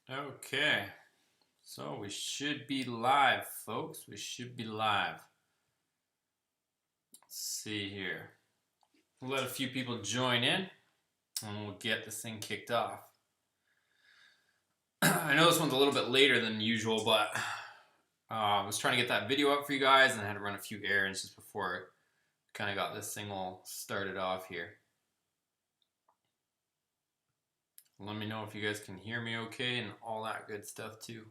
Okay, so we should be live, folks. We should be live. Let's see here. We'll let a few people join in and we'll get this thing kicked off. I know this one's a little bit later than usual, but I was trying to get that video up for you guys and I had to run a few errands just before I kind of got this thing all started off here. Let me know if you guys can hear me okay and all that good stuff too.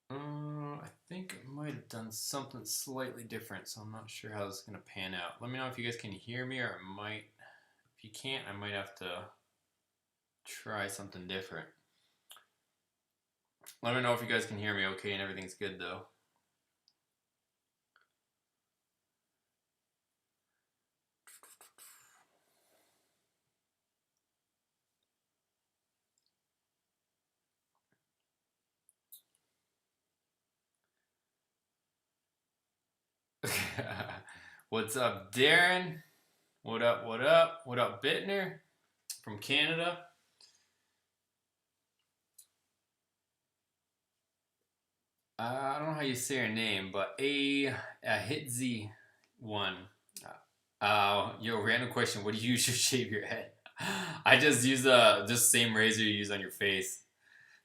I think I might have done something slightly different, so I'm not sure how this is going to pan out. Let me know if you guys can hear me, or if you can't, I might have to try something different. Let me know if you guys can hear me okay and everything's good though. What's up, Darren? What up, what up? What up, Bittner from Canada? I don't know how you say your name, but a Hitzy one. Yo, random question. What do you use to shave your head? I just use the same razor you use on your face,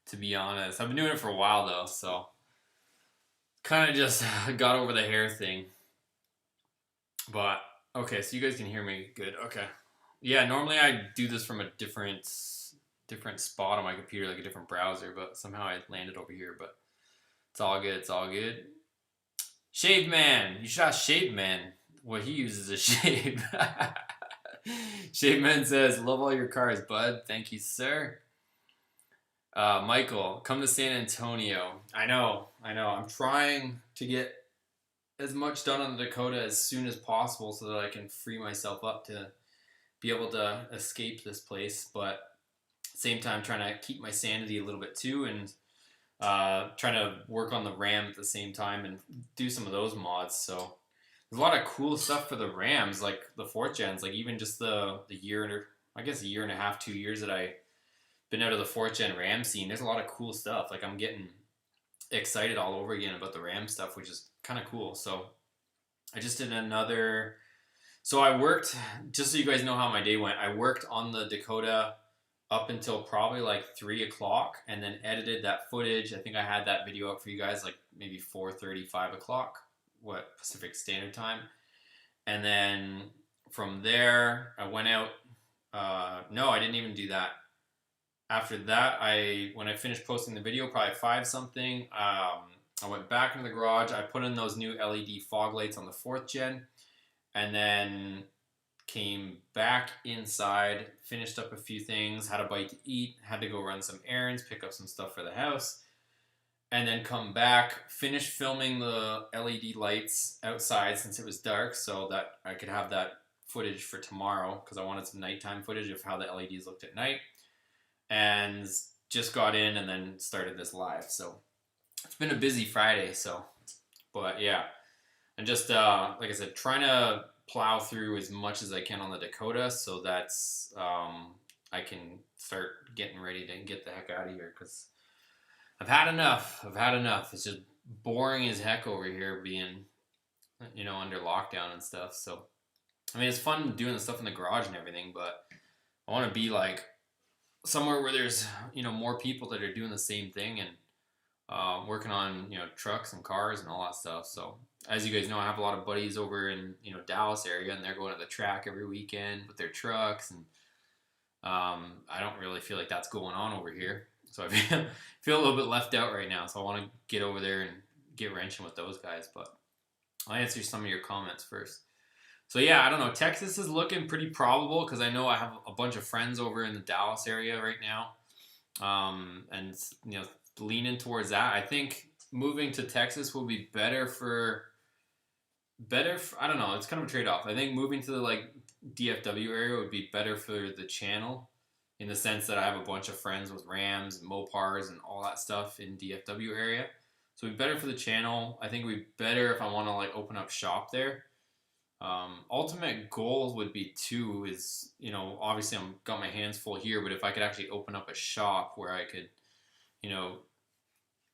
to be honest. I've been doing it for a while though, so kind of just got over the hair thing. But okay, so you guys can hear me good. Okay. Yeah, normally I do this from a different spot on my computer, like a different browser, but somehow I landed over here, but it's all good, it's all good. Shave Man! You should ask Shave Man what he uses to shave. Shave Man says, love all your cars, bud. Thank you, sir. Michael, come to San Antonio. I know. I'm trying to get as much done on the Dakota as soon as possible so that I can free myself up to be able to escape this place, but at the same time trying to keep my sanity a little bit too, and trying to work on the Ram at the same time and do some of those mods. So there's a lot of cool stuff for the Rams, like the 4th gens, like even just the year, I guess a year and a half, 2 years that I been out of the 4th gen Ram scene. There's a lot of cool stuff. Like I'm getting excited all over again about the Ram stuff, which is kind of cool. So I just did another. So I worked, just so you guys know how my day went, I worked on the Dakota up until probably like 3 o'clock and then edited that footage. I think I had that video up for you guys like maybe 4:30, 5 o'clock, what, Pacific Standard Time. And then from there, I went out. No, I didn't even do that. After that, when I finished posting the video, probably 5 something, I went back into the garage. I put in those new LED fog lights on the 4th gen, and then came back inside, finished up a few things, had a bite to eat, had to go run some errands, pick up some stuff for the house, and then come back, finish filming the LED lights outside since it was dark so that I could have that footage for tomorrow because I wanted some nighttime footage of how the LEDs looked at night, and just got in and then started this live. So it's been a busy Friday, but yeah, and just like I said, trying to plow through as much as I can on the Dakota so that's I can start getting ready to get the heck out of here because I've had enough. It's just boring as heck over here being, under lockdown and stuff. So, I mean, it's fun doing the stuff in the garage and everything, but I want to be like somewhere where there's, more people that are doing the same thing and working on, trucks and cars and all that stuff. So, as you guys know, I have a lot of buddies over in, Dallas area, and they're going to the track every weekend with their trucks, and I don't really feel like that's going on over here. So I feel a little bit left out right now. So I want to get over there and get wrenching with those guys. But I'll answer some of your comments first. So yeah, I don't know. Texas is looking pretty probable because I know I have a bunch of friends over in the Dallas area right now, and leaning towards that. I think moving to Texas will be better for. I don't know. It's kind of a trade off. I think moving to the DFW area would be better for the channel in the sense that I have a bunch of friends with Rams and Mopars and all that stuff in DFW area. So So it'd be better for the channel. I think it'd be better if I want to like open up shop there. Ultimate goal would be too is, you know, obviously I'm got my hands full here, but if I could actually open up a shop where I could, you know,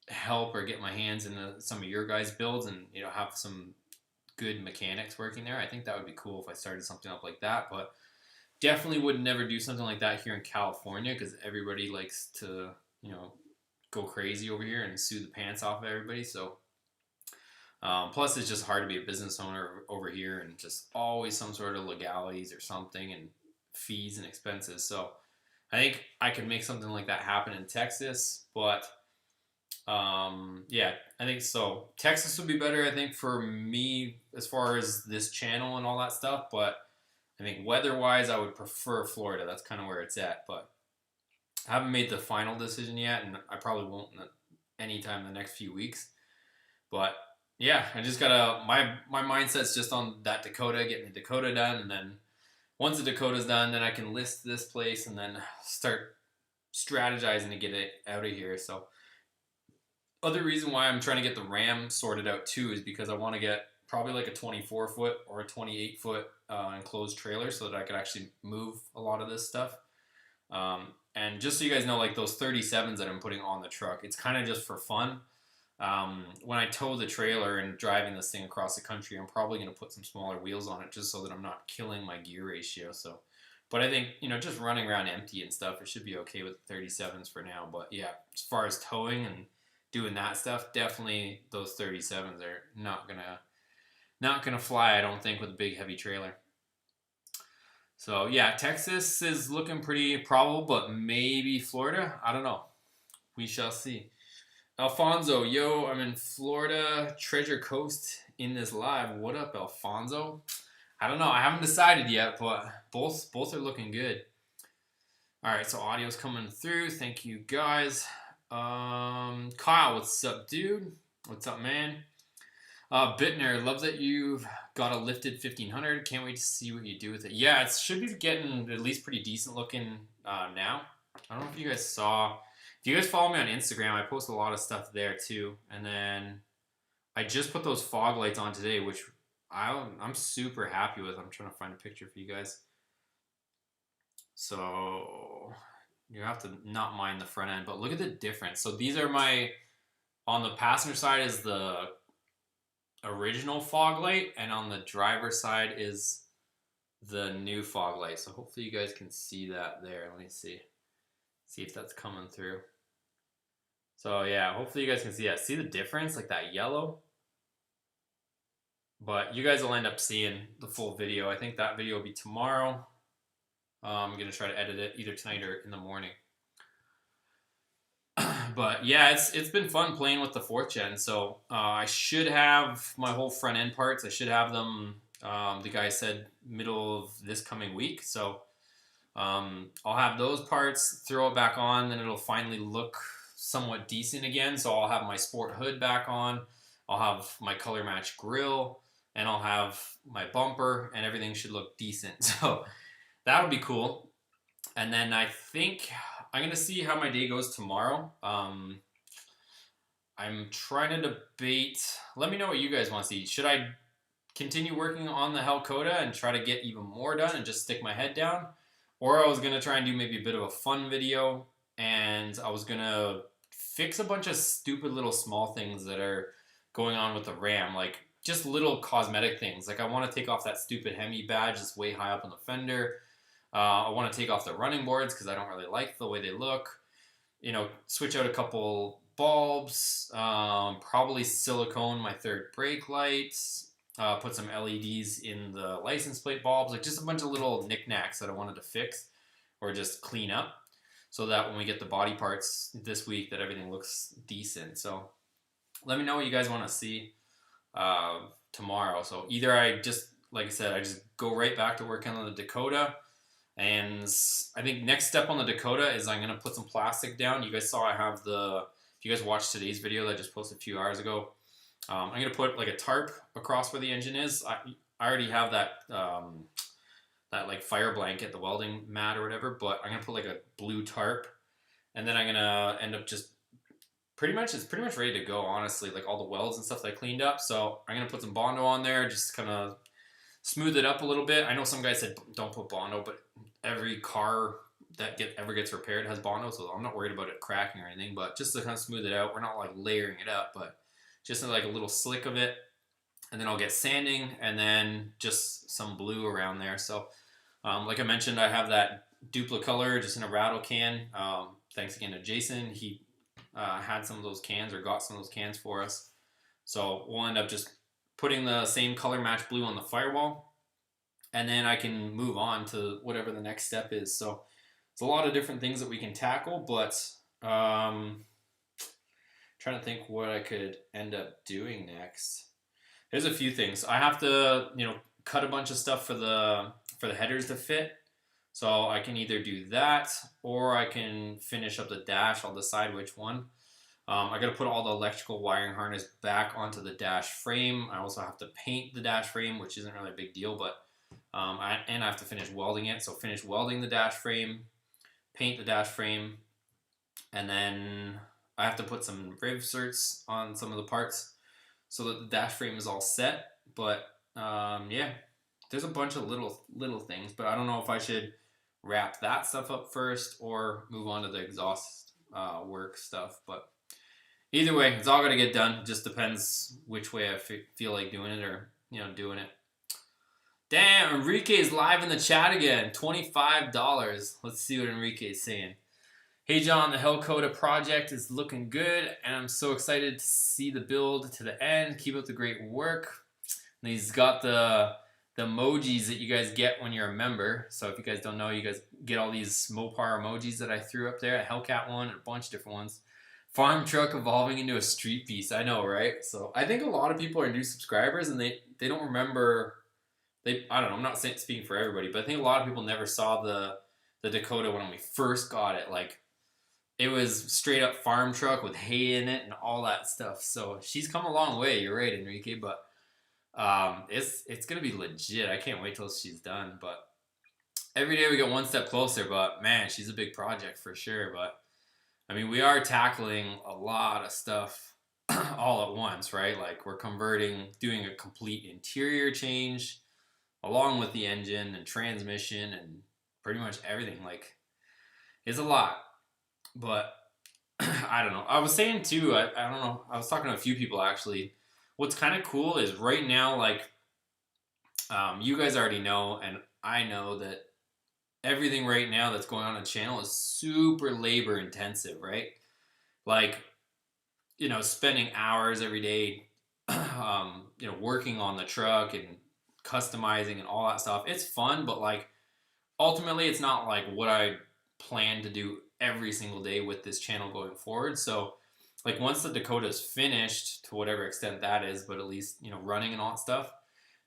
help or get my hands into some of your guys' builds and, you know, have some good mechanics working there, I think that would be cool if I started something up like that. But definitely would never do something like that here in California because everybody likes to, you know, go crazy over here and sue the pants off of everybody. So plus, it's just hard to be a business owner over here, and just always some sort of legalities or something, and fees and expenses. So I think I could make something like that happen in Texas, but yeah, I think so. Texas would be better, I think, for me as far as this channel and all that stuff. But I think weather-wise, I would prefer Florida. That's kind of where it's at. But I haven't made the final decision yet, and I probably won't anytime in the next few weeks. But yeah, I just gotta my mindset's just on that Dakota, getting the Dakota done, and then once the Dakota's done, then I can list this place and then start strategizing to get it out of here. So other reason why I'm trying to get the Ram sorted out too is because I want to get probably like a 24-foot or a 28-foot enclosed trailer so that I could actually move a lot of this stuff. And just so you guys know, like those 37s that I'm putting on the truck, it's kind of just for fun. When I tow the trailer and driving this thing across the country, I'm probably going to put some smaller wheels on it just so that I'm not killing my gear ratio. So, but I think, you know, just running around empty and stuff, it should be okay with the 37s for now. But yeah, as far as towing and doing that stuff, definitely those 37s are not gonna fly, I don't think, with a big heavy trailer. So yeah, Texas is looking pretty probable, but maybe Florida. I don't know. We shall see. Alfonso, yo, I'm in Florida, Treasure Coast in this live. What up, Alfonso? I don't know. I haven't decided yet, but both are looking good. All right, so audio's coming through. Thank you, guys. Kyle, what's up, dude? What's up, man? Bittner, love that you've got a lifted 1500. Can't wait to see what you do with it. Yeah, it should be getting at least pretty decent looking now. I don't know if you guys saw. If you guys follow me on Instagram, I post a lot of stuff there too. And then I just put those fog lights on today, which I'm super happy with. I'm trying to find a picture for you guys. So you have to not mind the front end, but look at the difference. So these are on the passenger side is the original fog light, and on the driver's side is the new fog light. So hopefully you guys can see that there. Let me see if that's coming through. So yeah, hopefully you guys can see that. See the difference, like that yellow? But you guys will end up seeing the full video. I think that video will be tomorrow. I'm going to try to edit it either tonight or in the morning. But yeah, it's been fun playing with the 4th gen. So I should have my whole front end parts. I should have them, the guy said, middle of this coming week. So I'll have those parts, throw it back on, then it'll finally look somewhat decent again. So I'll have my sport hood back on. I'll have my color match grill, and I'll have my bumper, and everything should look decent. So that'll be cool. And then I think I'm going to see how my day goes tomorrow. I'm trying to debate. Let me know what you guys want to see. Should I continue working on the Dakota and try to get even more done and just stick my head down? Or I was going to try and do maybe a bit of a fun video, and I was going to fix a bunch of stupid little small things that are going on with the Ram. Like just little cosmetic things. Like I want to take off that stupid Hemi badge that's way high up on the fender. I want to take off the running boards because I don't really like the way they look. You know, switch out a couple bulbs, probably silicone my third brake lights, put some LEDs in the license plate bulbs, like just a bunch of little knickknacks that I wanted to fix or just clean up so that when we get the body parts this week that everything looks decent. So let me know what you guys want to see tomorrow. So either I just, like I said, I just go right back to working on the Dakota. And I think next step on the Dakota is I'm going to put some plastic down. You guys saw I have if you guys watched today's video that I just posted a few hours ago, I'm going to put like a tarp across where the engine is. I already have that like fire blanket, the welding mat or whatever, but I'm going to put like a blue tarp. And then I'm going to end up just it's pretty much ready to go, honestly. Like all the welds and stuff that I cleaned up. So I'm gonna put some Bondo on there, just kind of smooth it up a little bit. I know some guys said don't put Bondo, but every car that ever gets repaired has Bondo, so I'm not worried about it cracking or anything. But just to kind of smooth it out, we're not like layering it up, but just like a little slick of it. And then I'll get sanding and then just some blue around there. So like I mentioned, I have that Duplicolor just in a rattle can. Thanks again to Jason. He had some of those cans or got some of those cans for us. So we'll end up just putting the same color match blue on the firewall, and then I can move on to whatever the next step is. So it's a lot of different things that we can tackle, but trying to think what I could end up doing next. There's a few things. I have to, cut a bunch of stuff for the headers to fit. So I can either do that or I can finish up the dash. I'll decide which one. I got to put all the electrical wiring harness back onto the dash frame. I also have to paint the dash frame, which isn't really a big deal, but I have to finish welding it. So finish welding the dash frame, paint the dash frame, and then I have to put some riv certs on some of the parts so that the dash frame is all set. But yeah, there's a bunch of little things, but I don't know if I should wrap that stuff up first or move on to the exhaust work stuff. But either way, it's all got to get done. It just depends which way I feel like doing it or, doing it. Damn, Enrique is live in the chat again. $25. Let's see what Enrique is saying. Hey John, the Dakota project is looking good, and I'm so excited to see the build to the end. Keep up the great work. And he's got the emojis that you guys get when you're a member. So if you guys don't know, you guys get all these Mopar emojis that I threw up there, a Hellcat one, and a bunch of different ones. Farm truck evolving into a street piece. I know, right? So I think a lot of people are new subscribers, and they don't remember. I don't know. I'm not speaking for everybody, but I think a lot of people never saw the Dakota when we first got it. Like, it was straight up farm truck with hay in it and all that stuff. So she's come a long way. You're right, Enrique. But it's gonna be legit. I can't wait till she's done. But every day we get one step closer. But man, she's a big project for sure. But I mean, we are tackling a lot of stuff all at once, right? Like we're doing a complete interior change, along with the engine and transmission and pretty much everything. Like, it's a lot. But I don't know. I was saying too, I don't know. I was talking to a few people actually. What's kind of cool is right now, like, you guys already know, and I know that everything right now that's going on the channel is super labor intensive, right? Like, spending hours every day, working on the truck and customizing and all that stuff. It's fun, but like, ultimately, it's not like what I plan to do every single day with this channel going forward. So like once the Dakota is finished, to whatever extent that is, but at least running and all that stuff,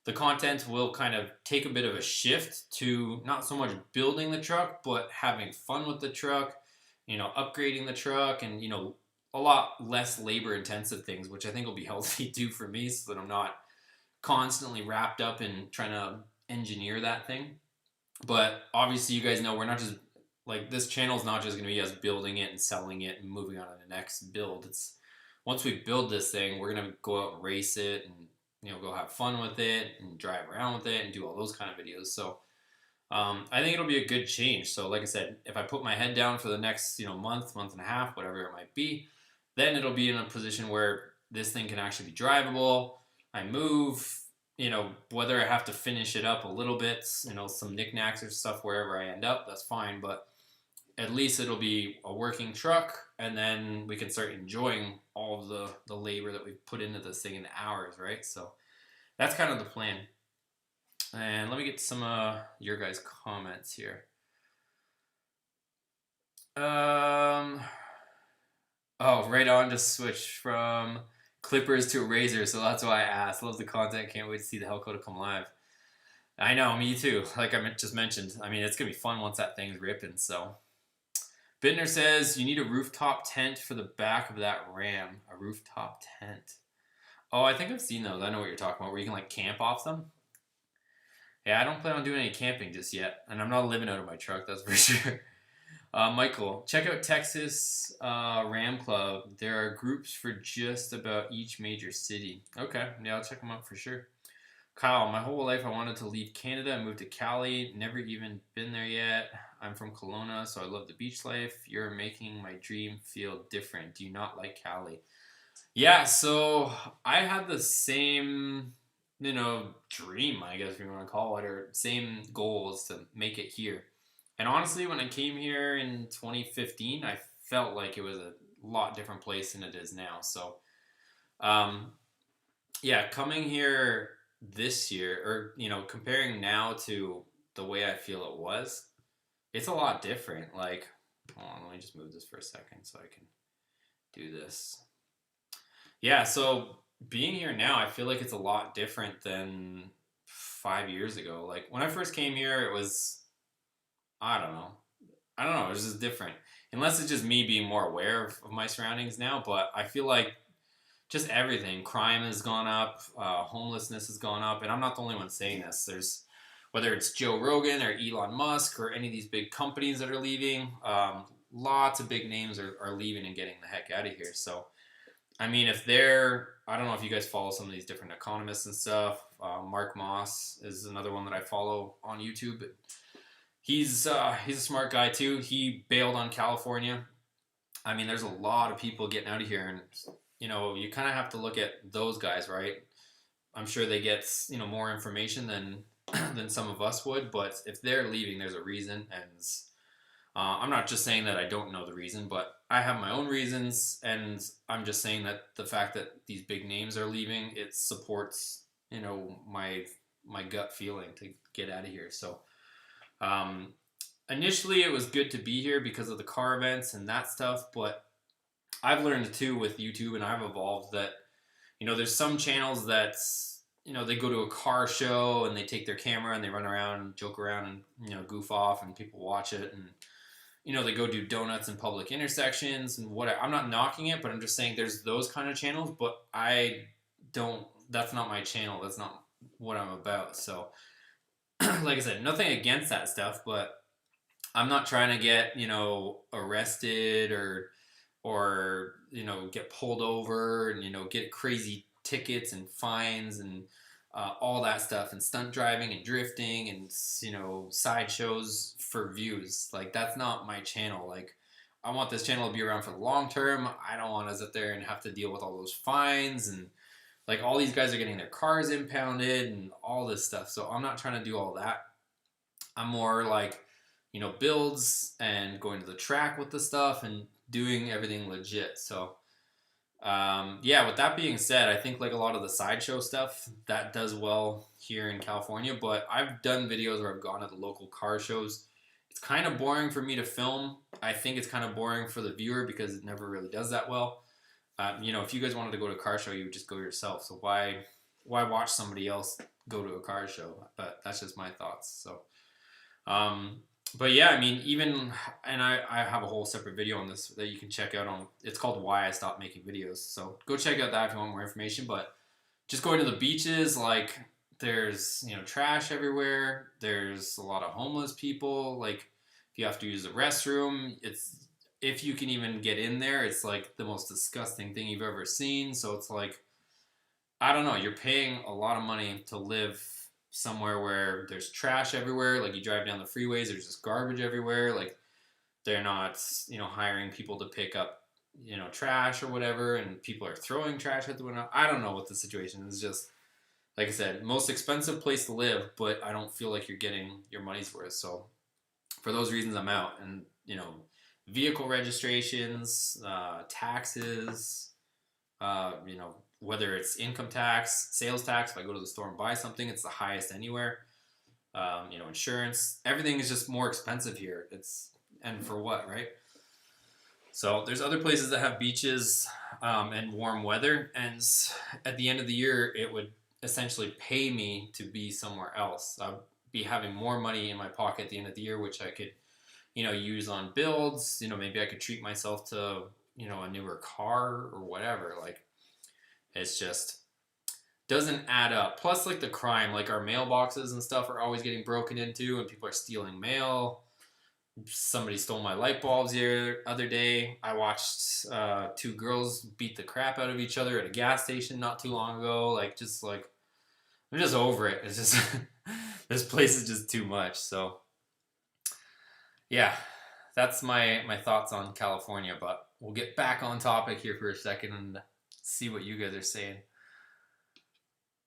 the content will kind of take a bit of a shift to not so much building the truck, but having fun with the truck, upgrading the truck, and a lot less labor intensive things, which I think will be healthy too for me, so that I'm not constantly wrapped up in trying to engineer that thing. But obviously you guys know we're not just like, this channel is not just going to be us building it and selling it and moving on to the next build. It's once we build this thing, we're going to go out and race it and go have fun with it and drive around with it and do all those kind of videos. So I think it'll be a good change. So like I said, if I put my head down for the next month and a half, whatever it might be, then it'll be in a position where this thing can actually be drivable. I move, whether I have to finish it up a little bit, some knickknacks or stuff wherever I end up, that's fine. But at least it'll be a working truck, and then we can start enjoying all of the labor that we've put into this thing in hours, right? So that's kind of the plan. And let me get some your guys' comments here. Oh, right on to switch from clippers to a razor, so that's why I asked. Love the content, can't wait to see the Hellcat come live. I know, me too. Like I just mentioned, I mean, it's gonna be fun once that thing's ripping. So Bittner says you need a rooftop tent for the back of that Ram. A rooftop tent. Oh, I think I've seen those. I know what you're talking about, where you can like camp off them. Yeah, I don't plan on doing any camping just yet, and I'm not living out of my truck, that's for sure. Michael, check out Texas Ram Club. There are groups for just about each major city. Okay, yeah, I'll check them out for sure. Kyle, my whole life I wanted to leave Canada and move to Cali. Never even been there yet. I'm from Kelowna, so I love the beach life. You're making my dream feel different. Do you not like Cali? Yeah, so I had the same, dream, I guess if you want to call it, or same goals to make it here. And honestly, when I came here in 2015, I felt like it was a lot different place than it is now. So, um, yeah, coming here this year, or comparing now to the way I feel it was, it's a lot different. Like, hold on, let me just move this for a second so I can do this. Yeah, so being here now, I feel like it's a lot different than 5 years ago. Like when I first came here, it was, I don't know. I don't know, it was just different. Unless it's just me being more aware of my surroundings now, but I feel like just everything. Crime has gone up, homelessness has gone up, and I'm not the only one saying this. There's whether it's Joe Rogan or Elon Musk or any of these big companies that are leaving, lots of big names are leaving and getting the heck out of here. So I mean, if they're, I don't know if you guys follow some of these different economists and stuff. Mark Moss is another one that I follow on YouTube. But he's a smart guy too. He bailed on California. I mean, there's a lot of people getting out of here, and you kind of have to look at those guys, right? I'm sure they get more information than than some of us would, but if they're leaving, there's a reason, and I'm not just saying that I don't know the reason, but I have my own reasons, and I'm just saying that the fact that these big names are leaving, it supports, my gut feeling to get out of here. So, um, initially it was good to be here because of the car events and that stuff, but I've learned too with YouTube, and I've evolved that, there's some channels that, they go to a car show and they take their camera and they run around and joke around and, goof off and people watch it, and they go do donuts in public intersections and what. I'm not knocking it, but I'm just saying there's those kind of channels, but I don't, that's not my channel. That's not what I'm about. So, like I said, nothing against that stuff, but I'm not trying to get, arrested or, get pulled over and, get crazy tickets and fines and all that stuff, and stunt driving and drifting and sideshows for views. Like that's not my channel. Like I want this channel to be around for the long term. I don't want to sit there and have to deal with all those fines, and like all these guys are getting their cars impounded and all this stuff. So I'm not trying to do all that. I'm more like builds and going to the track with the stuff and doing everything legit. So yeah, with that being said, I think like a lot of the sideshow stuff that does well here in California, but I've done videos where I've gone to the local car shows. It's kind of boring for me to film. I think it's kind of boring for the viewer because it never really does that well. If you guys wanted to go to a car show, you would just go yourself. So why watch somebody else go to a car show? But that's just my thoughts. So, but yeah, I mean, even, and I have a whole separate video on this that you can check out on, it's called Why I Stopped Making Videos. So go check out that if you want more information. But just going to the beaches, like there's, trash everywhere. There's a lot of homeless people. Like if you have to use the restroom, if you can even get in there, it's like the most disgusting thing you've ever seen. So it's like, I don't know, you're paying a lot of money to live somewhere where there's trash everywhere. Like you drive down the freeways, there's just garbage everywhere. Like they're not, hiring people to pick up, trash or whatever, and people are throwing trash at the window. I don't know what the situation is. Just like I said, most expensive place to live, but I don't feel like you're getting your money's worth. So for those reasons, I'm out. And vehicle registrations, taxes, whether it's income tax, sales tax. If I go to the store and buy something, it's the highest anywhere. Insurance, everything is just more expensive here. And for what, right? So there's other places that have beaches and warm weather, and at the end of the year, it would essentially pay me to be somewhere else. I'd be having more money in my pocket at the end of the year, which I could, use on builds. Maybe I could treat myself to, a newer car or whatever. Like, it's just doesn't add up. Plus, like the crime, like our mailboxes and stuff are always getting broken into, and people are stealing mail. Somebody stole my light bulbs the other day. I watched 2 girls beat the crap out of each other at a gas station not too long ago. Like I'm just over it. It's just this place is just too much. So yeah, that's my thoughts on California. But we'll get back on topic here for a second and see what you guys are saying.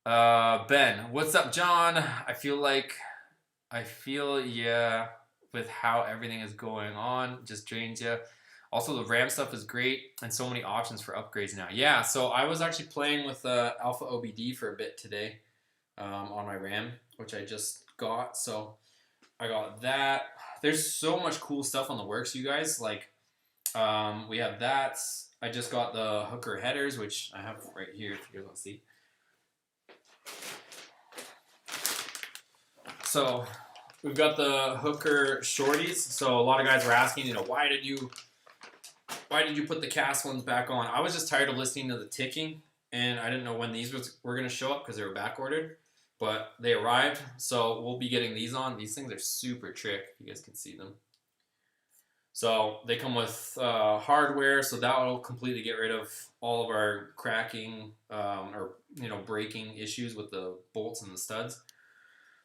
Ben, what's up, John? I feel yeah with how everything is going on just drains you. Also, the RAM stuff is great and so many options for upgrades now. Yeah, so I was actually playing with Alpha OBD for a bit today on my RAM, which I just got. So I got that. There's so much cool stuff on the works, you guys. Like we have that. I just got the hooker headers, which I have right here if you guys want to see. So we've got the hooker shorties. So a lot of guys were asking, why did you put the cast ones back on? I was just tired of listening to the ticking, and I didn't know when these were going to show up because they were back ordered, but they arrived. So we'll be getting these on. These things are super trick. You guys can see them. So they come with hardware, so that will completely get rid of all of our cracking or breaking issues with the bolts and the studs.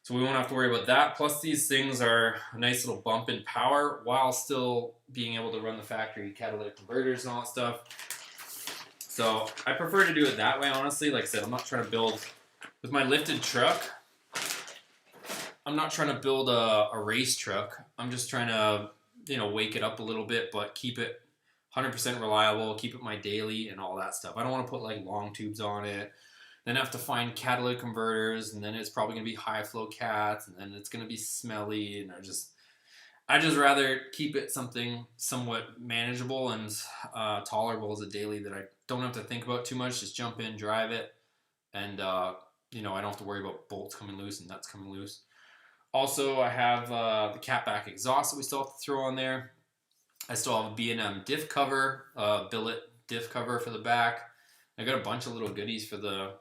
So we won't have to worry about that. Plus these things are a nice little bump in power while still being able to run the factory catalytic converters and all that stuff. So I prefer to do it that way, honestly. Like I said, I'm not trying to build, with my lifted truck, I'm not trying to build a race truck. I'm just trying to, wake it up a little bit, but keep it 100% reliable, keep it my daily and all that stuff. I don't want to put like long tubes on it. Then have to find catalytic converters, and then it's probably going to be high flow cats, and then it's going to be smelly, and I just rather keep it something somewhat manageable and tolerable as a daily that I don't have to think about too much. Just jump in, drive it, and I don't have to worry about bolts coming loose and nuts coming loose. Also, I have the catback exhaust that we still have to throw on there. I still have a B&M diff cover, billet diff cover for the back. I got a bunch of little goodies for the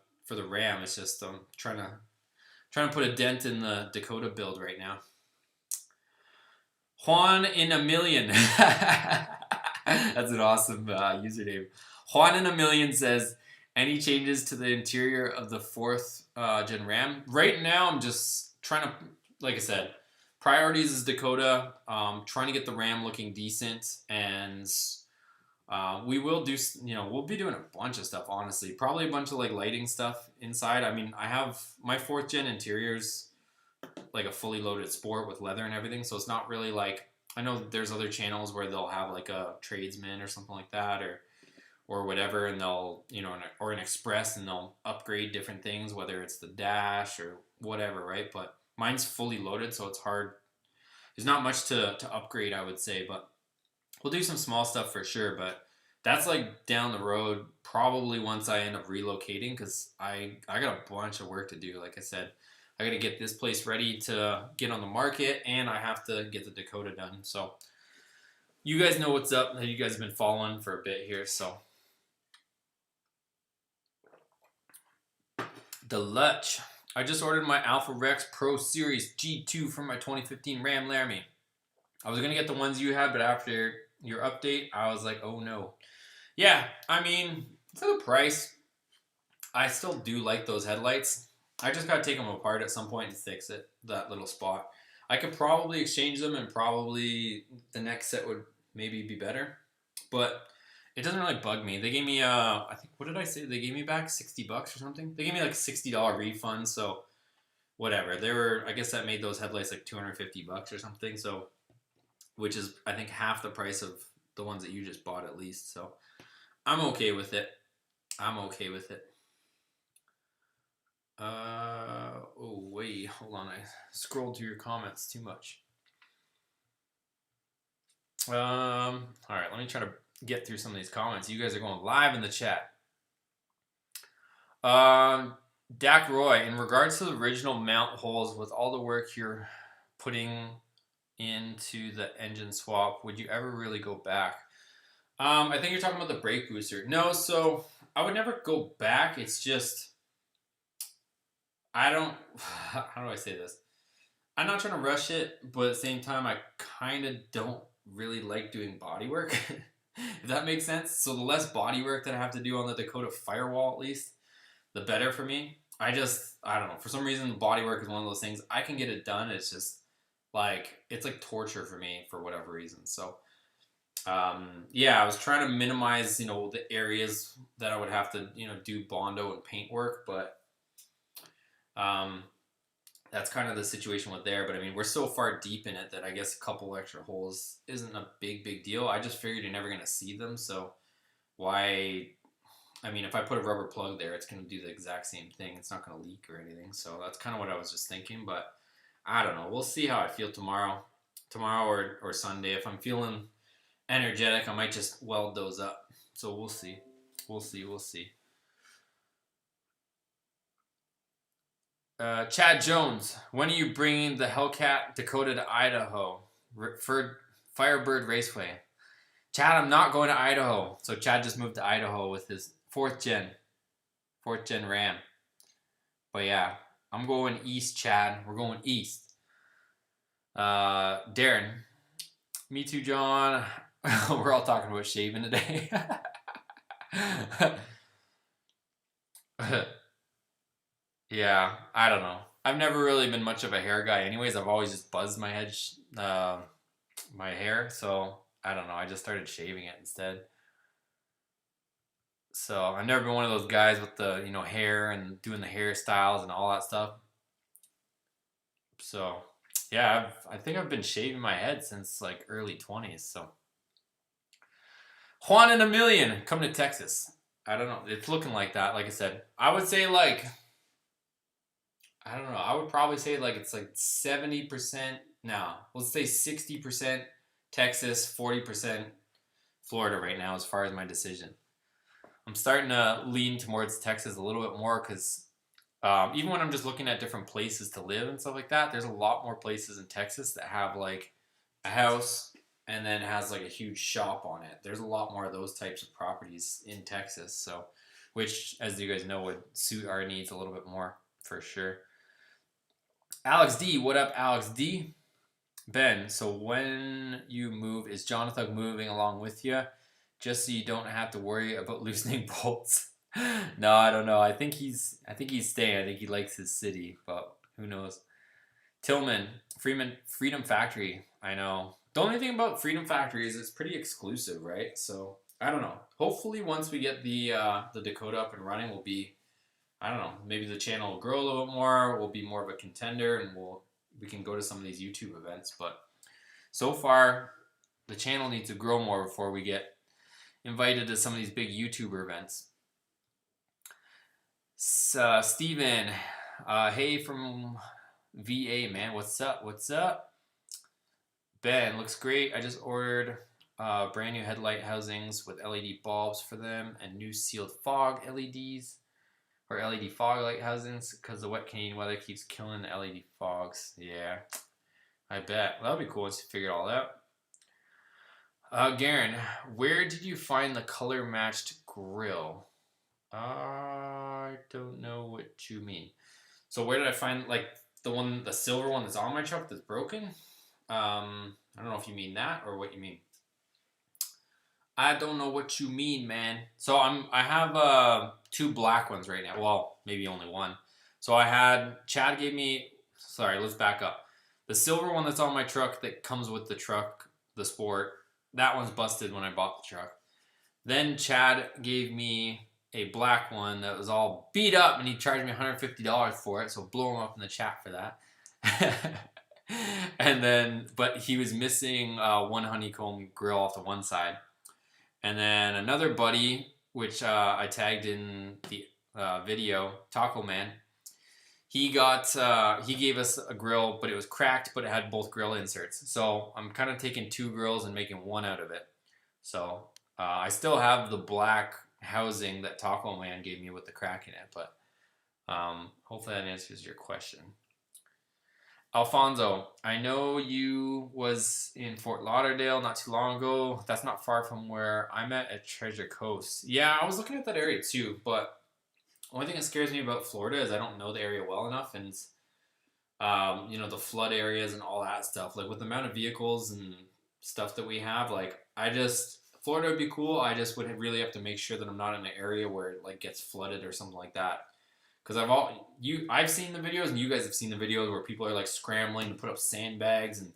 RAM. It's just trying to put a dent in the Dakota build right now. Juan in a million. That's an awesome username. Juan in a million says, any changes to the interior of the 4th gen RAM? Right now, I'm just trying to, like I said, priorities is Dakota. Trying to get the RAM looking decent, and we will do, we'll be doing a bunch of stuff, honestly. Probably a bunch of like lighting stuff inside. I mean, I have my 4th gen interiors like a fully loaded sport with leather and everything, so it's not really like, I know there's other channels where they'll have like a tradesman or something like that, or whatever, and they'll, or an express, and they'll upgrade different things, whether it's the dash or whatever, right? But mine's fully loaded, so it's hard. There's not much to upgrade, I would say, but we'll do some small stuff for sure. But that's like down the road, probably once I end up relocating, because I got a bunch of work to do. Like I said, I got to get this place ready to get on the market, and I have to get the Dakota done. So you guys know what's up. You guys have been following for a bit here. So the Lutch. I just ordered my Alpha Rex Pro Series G2 for my 2015 Ram Laramie. I was going to get the ones you had, but after your update, I was like, oh no. Yeah, I mean, for the price, I still do like those headlights. I just got to take them apart at some point and fix it, that little spot. I could probably exchange them, and probably the next set would maybe be better. But it doesn't really bug me. They gave me, I think, what did I say? They gave me back $60 or something? They gave me like a $60 refund, so whatever. They were, I guess that made those headlights like $250 or something, so, which is, I think, half the price of the ones that you just bought at least, so I'm okay with it. I'm okay with it. Oh, wait, hold on. I scrolled through your comments too much. All right, let me try to get through some of these comments. You guys are going live in the chat. Dak Roy, in regards to the original mount holes, with all the work you're putting into the engine swap, would you ever really go back? I think you're talking about the brake booster. No, so I would never go back. It's just, I don't, how do I say this? I'm not trying to rush it, but at the same time, I kind of don't really like doing body work. If that makes sense. So the less body work that I have to do on the Dakota firewall, at least, the better for me. I don't know. For some reason, body work is one of those things. I can get it done. It's just it's like torture for me for whatever reason. So, yeah, I was trying to minimize, the areas that I would have to, do Bondo and paint work, but um, that's kind of the situation with there. But I mean, we're so far deep in it that I guess a couple extra holes isn't a big deal. I just figured you're never gonna see them, so why? I mean, if I put a rubber plug there, it's gonna do the exact same thing. It's not gonna leak or anything. So that's kind of what I was just thinking. But I don't know. We'll see how I feel tomorrow or Sunday. If I'm feeling energetic, I might just weld those up. So we'll see. We'll see. Chad Jones, when are you bringing the Hellcat Dakota to Idaho for Firebird Raceway? Chad, I'm not going to Idaho. So Chad just moved to Idaho with his fourth gen Ram. But yeah, I'm going east, Chad. We're going east. Darren, me too, John. We're all talking about shaving today. Yeah, I don't know. I've never really been much of a hair guy anyways. I've always just buzzed my head, my hair. So I don't know. I just started shaving it instead. So I've never been one of those guys with the, hair and doing the hairstyles and all that stuff. So yeah, I think I've been shaving my head since like early 20s. So Juan in a million, come to Texas. I don't know. It's looking like that. Like I said, I would say I don't know. I would probably say it's like 70%. No, let's say 60% Texas, 40% Florida right now as far as my decision. I'm starting to lean towards Texas a little bit more because even when I'm just looking at different places to live and stuff like that, there's a lot more places in Texas that have like a house and then has like a huge shop on it. There's a lot more of those types of properties in Texas. So, which, as you guys know, would suit our needs a little bit more for sure. Alex D, what up, Alex D? Ben, so when you move, is Jonathan moving along with you, just so you don't have to worry about loosening bolts? No, I don't know. I think he's staying. I think he likes his city, but who knows? Tillman, Freedom Factory. I know. The only thing about Freedom Factory is it's pretty exclusive, right? So I don't know. Hopefully, once we get the Dakota up and running, we'll be, I don't know, maybe the channel will grow a little bit more. We'll be more of a contender, and we can go to some of these YouTube events. But so far, the channel needs to grow more before we get invited to some of these big YouTuber events. Steven, hey from VA, man. What's up? What's up? Ben, looks great. I just ordered brand new headlight housings with LED bulbs for them and new sealed fog LEDs. Or LED fog light housings because the wet Canadian weather keeps killing the LED fogs. Yeah, I bet. Well, that'll be cool once you figure it all out. Garen, where did you find the color matched grill? I don't know what you mean. So where did I find the silver one that's on my truck that's broken? I don't know if you mean that or what you mean. I don't know what you mean, man. So I have two black ones right now. Well, maybe only one. So Chad gave me, sorry, let's back up. The silver one that's on my truck that comes with the truck, the Sport, that one's busted when I bought the truck. Then Chad gave me a black one that was all beat up and he charged me $150 for it. So blow him up in the chat for that. And then, but he was missing one honeycomb grill off the one side. And then another buddy, which I tagged in the video, Taco Man, he gave us a grill, but it was cracked, but it had both grill inserts. So I'm kind of taking two grills and making one out of it. So I still have the black housing that Taco Man gave me with the crack in it, but hopefully that answers your question. Alfonso, I know you was in Fort Lauderdale not too long ago. That's not far from where I'm at Treasure Coast. Yeah, I was looking at that area too, but the only thing that scares me about Florida is I don't know the area well enough, and you know, the flood areas and all that stuff. Like with the amount of vehicles and stuff that we have, like Florida would be cool. I just would really have to make sure that I'm not in an area where it like gets flooded or something like that. Because I've seen the videos and you guys have seen the videos where people are like scrambling to put up sandbags and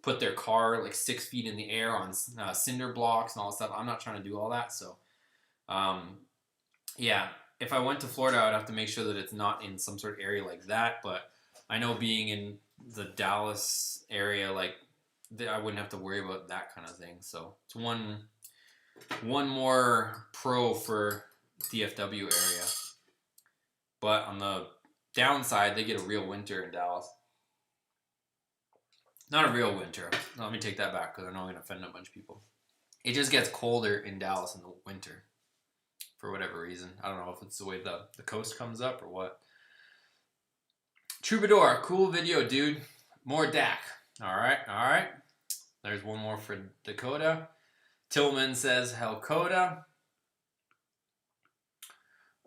put their car like 6 feet in the air on cinder blocks and all that stuff. I'm not trying to do all that. So, yeah, if I went to Florida, I would have to make sure that it's not in some sort of area like that. But I know being in the Dallas area, like I wouldn't have to worry about that kind of thing. So it's one more pro for DFW area. But on the downside, they get a real winter in Dallas. Not a real winter. No, let me take that back because I know I'm going to offend a bunch of people. It just gets colder in Dallas in the winter for whatever reason. I don't know if it's the way the coast comes up or what. Troubadour, cool video, dude. More Dak. All right. There's one more for Dakota. Tillman says, Helkota.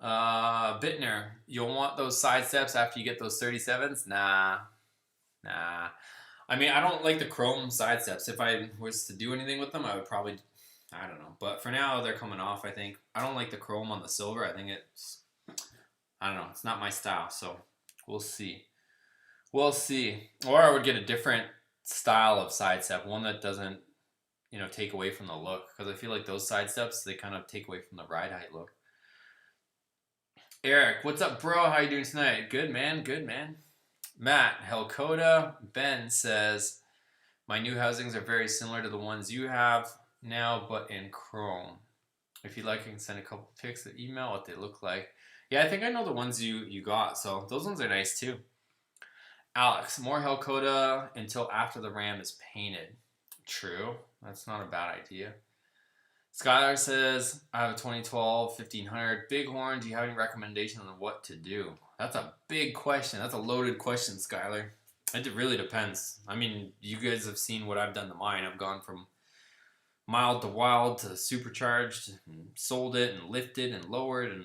Bittner, you'll want those side steps after you get those 37s? Nah. I mean, I don't like the chrome side steps. If I was to do anything with them, I would probably, I don't know. But for now, they're coming off, I think. I don't like the chrome on the silver. I think I don't know. It's not my style, so we'll see. We'll see. Or I would get a different style of side step, one that doesn't, you know, take away from the look. Because I feel like those side steps, they kind of take away from the ride height look. Eric, what's up, bro? How you doing tonight? Good, man. Matt, Helkota. Ben says, my new housings are very similar to the ones you have now, but in chrome. If you'd like, I can send a couple pics to email what they look like. Yeah, I think I know the ones you got, so those ones are nice too. Alex, more Helkota until after the Ram is painted. True. That's not a bad idea. Skylar says, I have a 2012 1500 Bighorn. Do you have any recommendation on what to do? That's a big question. That's a loaded question, Skylar. It really depends. I mean, you guys have seen what I've done to mine. I've gone from mild to wild to supercharged and sold it and lifted and lowered. And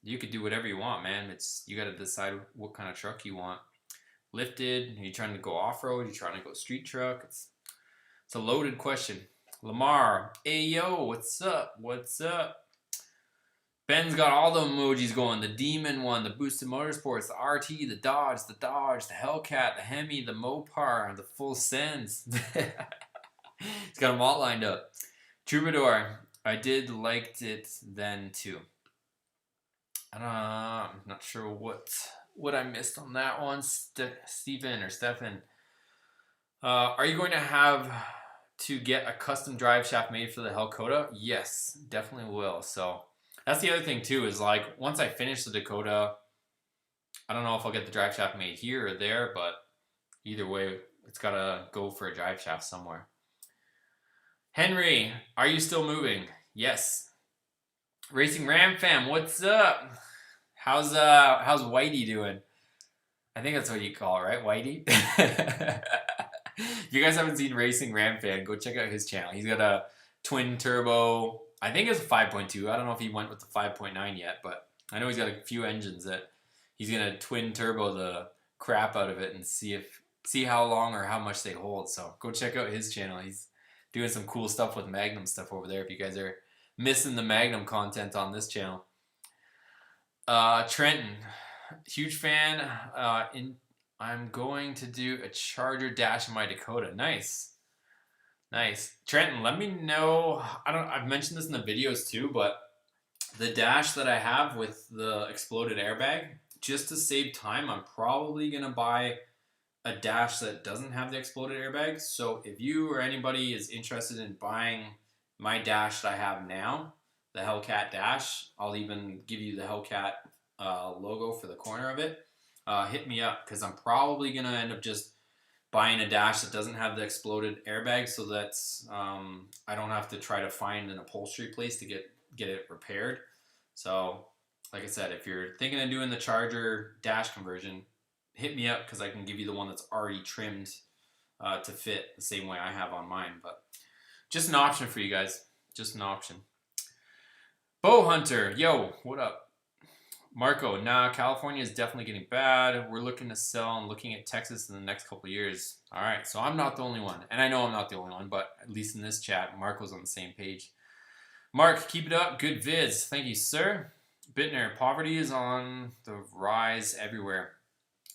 you could do whatever you want, man. You got to decide what kind of truck you want. Lifted, are you trying to go off-road? Are you trying to go street truck? It's a loaded question. Lamar, hey yo, what's up? Ben's got all the emojis going. The Demon one, the Boosted Motorsports, the RT, the Dodge, the Hellcat, the Hemi, the Mopar, the Full Sends. He's got them all lined up. Troubadour, I did liked it then too. I'm not sure what I missed on that one. Stephen. Are you going to have to get a custom drive shaft made for the Helkota? Yes, definitely will. So that's the other thing too, is like once I finish the Dakota, I don't know if I'll get the drive shaft made here or there, but either way, it's gotta go for a drive shaft somewhere. Henry, are you still moving? Yes. Racing Ram fam, what's up? How's Whitey doing? I think that's what you call it, right? Whitey? If you guys haven't seen Racing Ram Fan, go check out his channel. He's got a twin turbo. I think it's a 5.2. I don't know if he went with the 5.9 yet, but I know he's got a few engines that he's gonna twin turbo the crap out of it and see how long or how much they hold. So go check out his channel. He's doing some cool stuff with Magnum stuff over there. If you guys are missing the Magnum content on this channel. Trenton, huge fan. I'm going to do a Charger dash in my Dakota. Nice. Trenton, let me know. I've mentioned this in the videos too, but the dash that I have with the exploded airbag, just to save time, I'm probably going to buy a dash that doesn't have the exploded airbag. So if you or anybody is interested in buying my dash that I have now, the Hellcat dash, I'll even give you the Hellcat logo for the corner of it. Hit me up, because I'm probably going to end up just buying a dash that doesn't have the exploded airbag, so that's I don't have to try to find an upholstery place to get it repaired. So like I said, if you're thinking of doing the Charger dash conversion, hit me up, because I can give you the one that's already trimmed to fit the same way I have on mine. But just an option for you guys. Just an option. Bow Hunter, yo, what up? Marco, nah, California is definitely getting bad. We're looking to sell and looking at Texas in the next couple of years. All right, so I'm not the only one. And I know I'm not the only one, but at least in this chat, Marco's on the same page. Mark, keep it up. Good vids. Thank you, sir. Bittner, poverty is on the rise everywhere.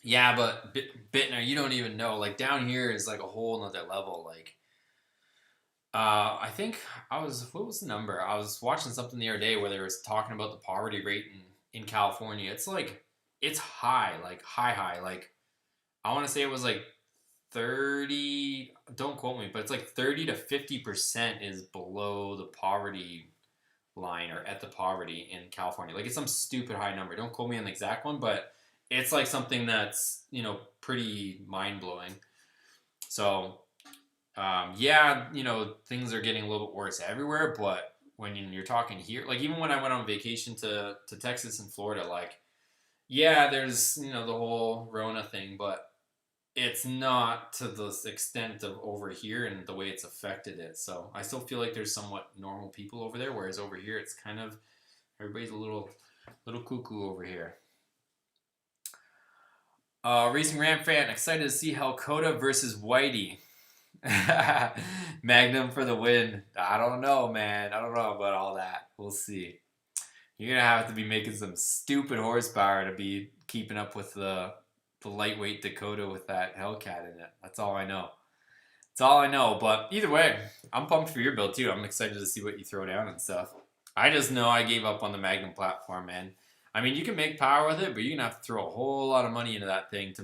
Yeah, but Bittner, you don't even know. Like down here is like a whole nother level. Like, I think what was the number? I was watching something the other day where they was talking about the poverty rate in California. It's like, it's high, like high. Like, I want to say it was like 30, don't quote me, but it's like 30 to 50% is below the poverty line or at the poverty in California. Like it's some stupid high number. Don't quote me on the exact one, but it's like something that's, pretty mind blowing. So, yeah, things are getting a little bit worse everywhere, but when you're talking here, like even when I went on vacation to Texas and Florida, like, yeah, there's, the whole Rona thing, but it's not to the extent of over here and the way it's affected it. So I still feel like there's somewhat normal people over there, whereas over here it's kind of everybody's a little cuckoo over here. Racing Ram fan, excited to see Dakota versus Whitey. Magnum for the win. I don't know, man. I don't know about all that. We'll see. You're gonna have to be making some stupid horsepower to be keeping up with the lightweight Dakota with that Hellcat in it. That's all I know. That's all I know. But either way, I'm pumped for your build too. I'm excited to see what you throw down and stuff. I just know I gave up on the Magnum platform, man. I mean, you can make power with it, but you're gonna have to throw a whole lot of money into that thing to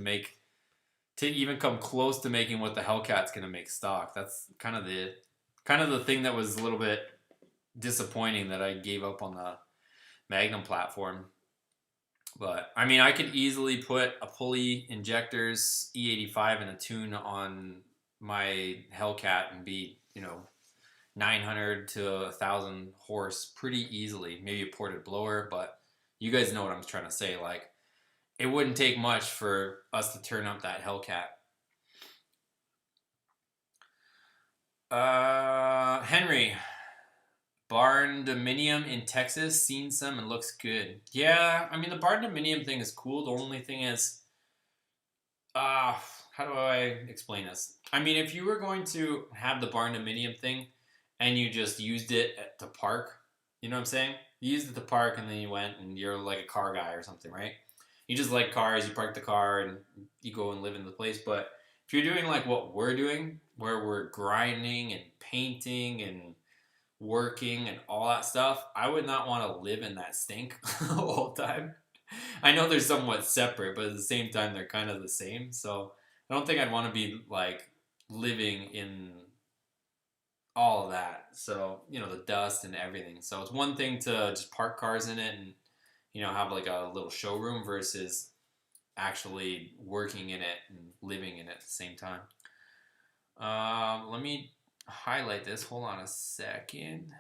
even come close to making what the Hellcat's gonna make stock. That's kind of the thing that was a little bit disappointing that I gave up on the Magnum platform. But I mean, I could easily put a pulley, injectors, E85, and a tune on my Hellcat and be 900 to 1,000 horse pretty easily. Maybe a ported blower, but you guys know what I'm trying to say. Like, it wouldn't take much for us to turn up that Hellcat. Henry, barn dominium in Texas, seen some and looks good. Yeah, I mean the barn dominium thing is cool. The only thing is, how do I explain this? I mean, if you were going to have the barn dominium thing and you just used it at the park, you know what I'm saying? You used it at the park and then you went and you're like a car guy or something, right? You just like cars, you park the car and you go and live in the place. But if you're doing like what we're doing, where we're grinding and painting and working and all that stuff, I would not want to live in that stink the whole time. I know they're somewhat separate, but at the same time, they're kind of the same. So I don't think I'd want to be like living in all of that. So, the dust and everything. So it's one thing to just park cars in it and, have like a little showroom versus actually working in it and living in it at the same time. Let me highlight this. Hold on a second.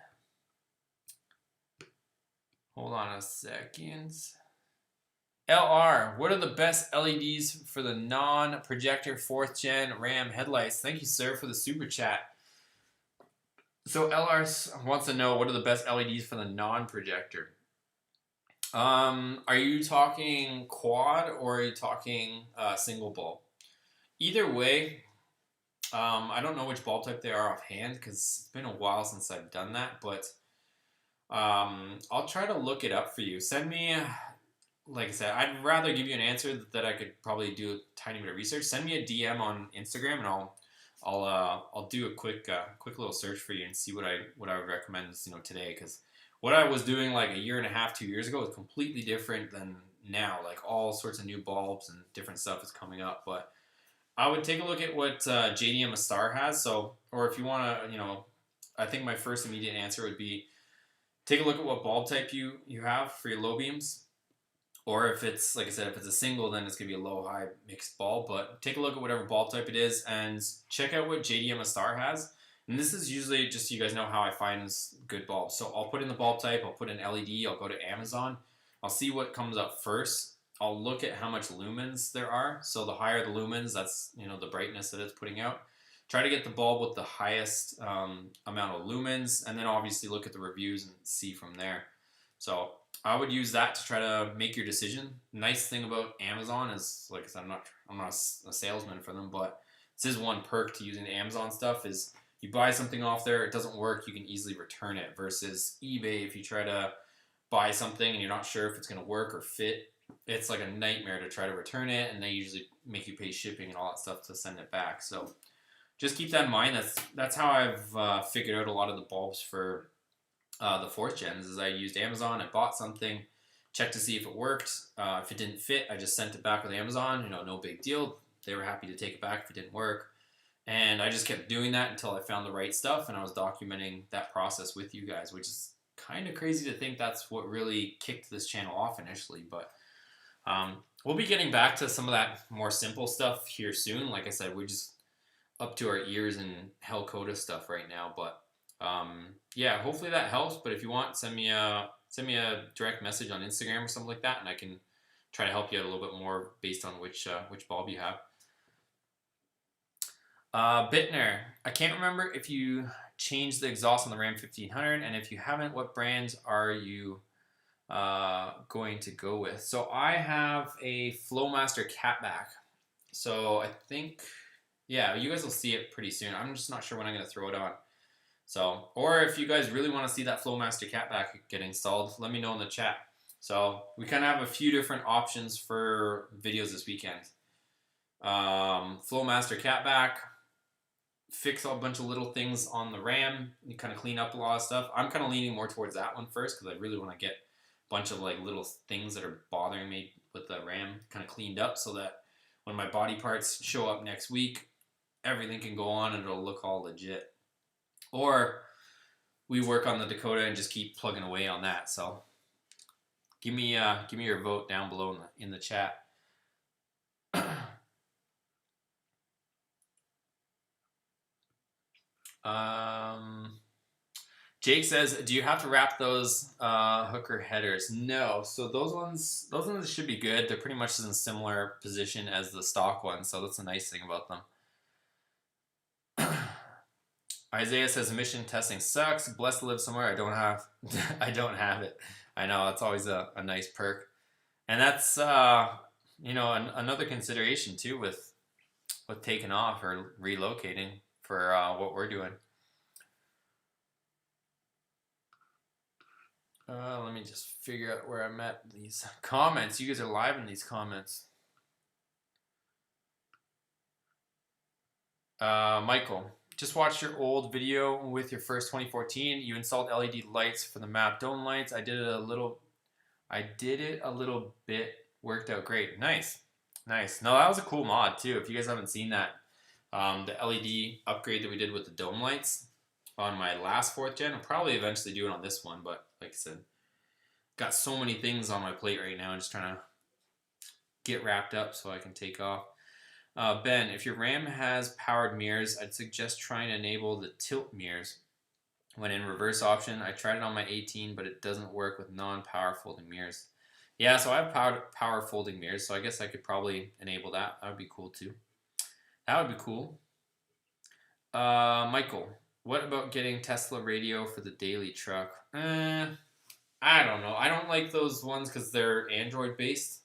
LR, what are the best LEDs for the non-projector 4th gen Ram headlights? Thank you, sir, for the super chat. So LR wants to know what are the best LEDs for the non-projector. Are you talking quad or are you talking single bulb? Either way, I don't know which bulb type they are offhand because it's been a while since I've done that, but I'll try to look it up for you. Send me, like I said, I'd rather give you an answer that I could probably do a tiny bit of research. Send me a DM on Instagram and I'll do a quick little search for you and see what I would recommend today, because what I was doing like a year and a half, 2 years ago is completely different than now. Like all sorts of new bulbs and different stuff is coming up, but I would take a look at what JDM Star has. So, or if you want to, I think my first immediate answer would be take a look at what bulb type you have for your low beams. Or if it's, like I said, if it's a single, then it's going to be a low-high mixed bulb. But take a look at whatever bulb type it is and check out what JDM Star has. And this is usually just so you guys know how I find good bulbs. So I'll put in the bulb type, I'll put in LED, I'll go to Amazon, I'll see what comes up first. I'll look at how much lumens there are. So the higher the lumens, that's the brightness that it's putting out. Try to get the bulb with the highest amount of lumens, and then obviously look at the reviews and see from there. So I would use that to try to make your decision. Nice thing about Amazon is, like I said, I'm not a salesman for them, but this is one perk to using the Amazon stuff is you buy something off there, it doesn't work, you can easily return it. Versus eBay, if you try to buy something and you're not sure if it's going to work or fit, it's like a nightmare to try to return it, and they usually make you pay shipping and all that stuff to send it back. So just keep that in mind. That's how I've figured out a lot of the bulbs for the fourth gens. Is I used Amazon. I bought something, checked to see if it worked. If it didn't fit, I just sent it back with Amazon. You know, no big deal. They were happy to take it back if it didn't work. And I just kept doing that until I found the right stuff, and I was documenting that process with you guys, which is kind of crazy to think that's what really kicked this channel off initially. But we'll be getting back to some of that more simple stuff here soon. Like I said, we're just up to our ears in Dakota stuff right now. But yeah, hopefully that helps. But if you want, send me a direct message on Instagram or something like that, and I can try to help you out a little bit more based on which bulb you have. Bittner, I can't remember if you changed the exhaust on the Ram 1500, and if you haven't, what brands are you going to go with? So I have a Flowmaster Catback. So I think, yeah, you guys will see it pretty soon. I'm just not sure when I'm going to throw it on. So, or if you guys really want to see that Flowmaster Catback get installed, let me know in the chat. So we kind of have a few different options for videos this weekend. Flowmaster Catback, fix a bunch of little things on the Ram, you kind of clean up a lot of stuff. I'm kind of leaning more towards that one first because I really want to get a bunch of like little things that are bothering me with the Ram kind of cleaned up, so that when my body parts show up next week, everything can go on and it'll look all legit. Or we work on the Dakota and just keep plugging away on that. So give me your vote down below in the chat. Jake says, do you have to wrap those hooker headers? No. So those ones should be good. They're pretty much in a similar position as the stock ones, so that's a nice thing about them. Isaiah says emission testing sucks. Blessed to live somewhere I don't have I don't have it. I know, that's always a nice perk. And that's you know, another consideration too with taking off or relocating for what we're doing. Let me just figure out where I'm at these comments. You guys are live in these comments. Michael, just watched your old video with your first 2014. You installed LED lights for the map dome lights. I did it a little bit. Worked out great. Nice. No, that was a cool mod too. If you guys haven't seen that, the LED upgrade that we did with the dome lights on my last 4th gen, I'll probably eventually do it on this one. But like I said, got so many things on my plate right now. I'm just trying to get wrapped up so I can take off. Ben, if your Ram has powered mirrors, I'd suggest trying to enable the tilt mirrors when in reverse option. I tried it on my 18, but it doesn't work with non-power folding mirrors. Yeah, so I have power folding mirrors, so I guess I could probably enable that. That would be cool too. That would be cool. Michael, what about getting Tesla radio for the daily truck? I don't know. I don't like those ones because they're Android based.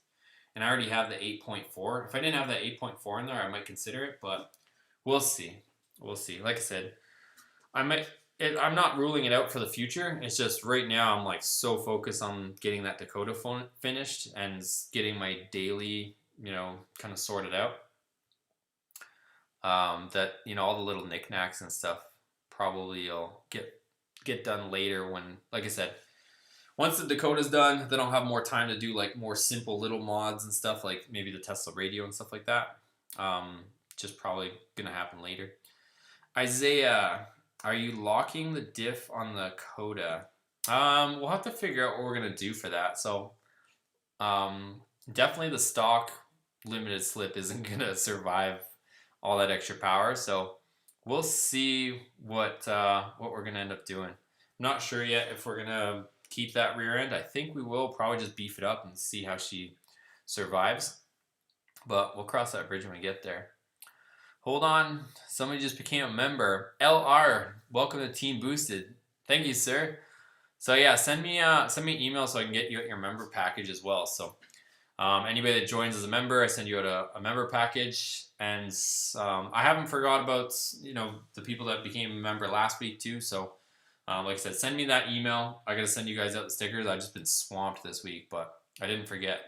And I already have the 8.4. If I didn't have that 8.4 in there, I might consider it, but we'll see. We'll see. Like I said, I'm not ruling it out for the future. It's just right now I'm like so focused on getting that Dakota phone finished and getting my daily, you know, kind of sorted out. That, you know, all the little knickknacks and stuff probably will get done later when, like I said, once the Dakota's done, then I'll have more time to do like more simple little mods and stuff, like maybe the Tesla radio and stuff like that. Just probably gonna happen later. Isaiah, are you locking the diff on the Dakota? We'll have to figure out what we're gonna do for that. So definitely the stock limited slip isn't gonna survive all that extra power. So we'll see what we're gonna end up doing. I'm not sure yet if we're gonna keep that rear end. I think we will probably just beef it up and see how she survives. But we'll cross that bridge when we get there. Hold on. Somebody just became a member. LR, welcome to Team Boosted. Thank you, sir. So yeah, send me an email so I can get you your member package as well. So anybody that joins as a member, I send you out a member package, and I haven't forgot about the people that became a member last week too. So like I said, send me that email. I gotta send you guys out the stickers. I've just been swamped this week, but I didn't forget.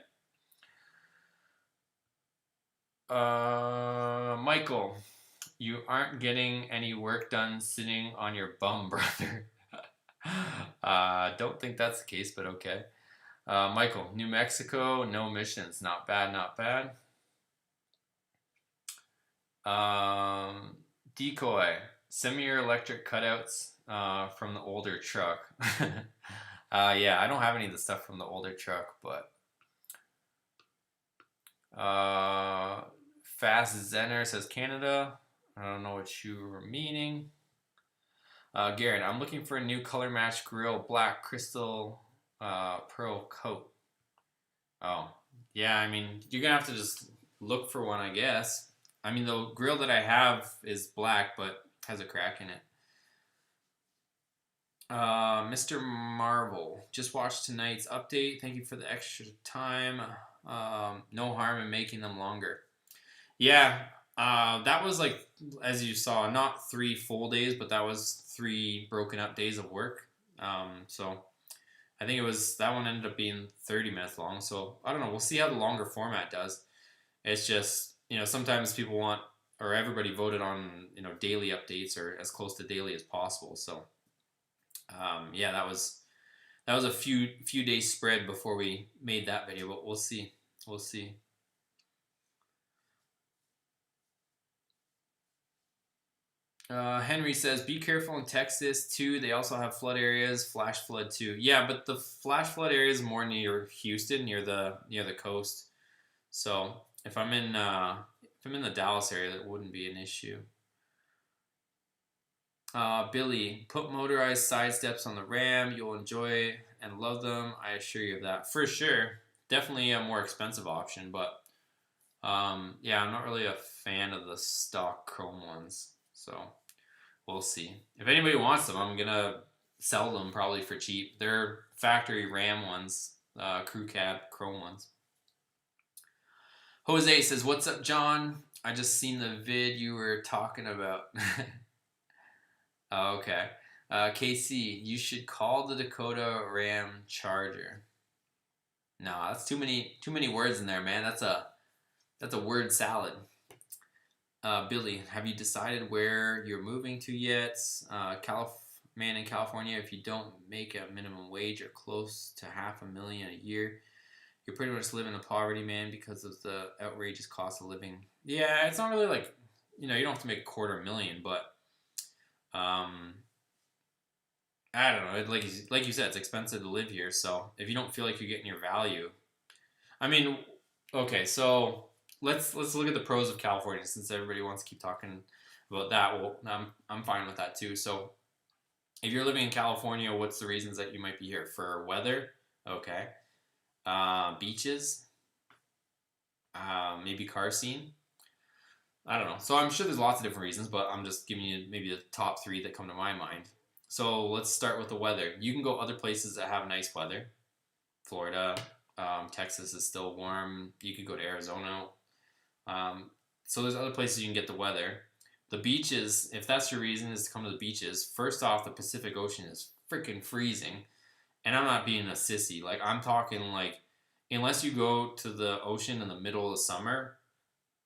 Michael, you aren't getting any work done sitting on your bum, brother. Don't think that's the case, but okay. Michael, New Mexico, no emissions. Not bad, not bad. Decoy, send me your electric cutouts from the older truck. Yeah, I don't have any of the stuff from the older truck, but Fast Zenner says Canada. I don't know what you were meaning. Garrett, I'm looking for a new color match grill, black crystal pearl coat. Oh, yeah, I mean, you're gonna have to just look for one, I guess. I mean, the grill that I have is black, but has a crack in it. Mr. Marvel, just watched tonight's update. Thank you for the extra time. No harm in making them longer. Yeah, that was like, as you saw, not 3 full days, but that was 3 broken up days of work. So I think that one ended up being 30 minutes long. So I don't know. We'll see how the longer format does. It's just, sometimes people want, or everybody voted on, daily updates or as close to daily as possible. So yeah, that was a few days spread before we made that video, but we'll see. We'll see. Henry says, be careful in Texas too. They also have flood areas, flash flood too. Yeah, but the flash flood area is more near Houston, near the coast. So if I'm in the Dallas area, that wouldn't be an issue. Billy, put motorized side steps on the Ram. You'll enjoy and love them. I assure you of that. For sure. Definitely a more expensive option, but yeah, I'm not really a fan of the stock chrome ones. So we'll see. If anybody wants them, I'm gonna sell them probably for cheap. They're factory Ram ones, crew cab chrome ones. Jose says, "What's up, John? I just seen the vid you were talking about." Oh, okay. KC, you should call the Dakota Ram Charger. No, that's too many words in there, man. That's a word salad. Billy, have you decided where you're moving to yet? Man in California, if you don't make a minimum wage or close to $500,000 a year, you're pretty much living in poverty, man, because of the outrageous cost of living. Yeah, it's not really like, you don't have to make $250,000, but I don't know. Like you said, it's expensive to live here. So if you don't feel like you're getting your value, I mean, okay. So let's look at the pros of California, since everybody wants to keep talking about that. Well, I'm fine with that too. So if you're living in California, what's the reasons that you might be here? For weather, okay. Beaches, maybe car scene. I don't know. So I'm sure there's lots of different reasons, but I'm just giving you maybe the top 3 that come to my mind. So let's start with the weather. You can go other places that have nice weather. Florida, Texas is still warm. You could go to Arizona. So there's other places you can get the weather. The beaches, if that's your reason is to come to the beaches, first off, the Pacific Ocean is freaking freezing. And I'm not being a sissy. Like, I'm talking like, unless you go to the ocean in the middle of the summer,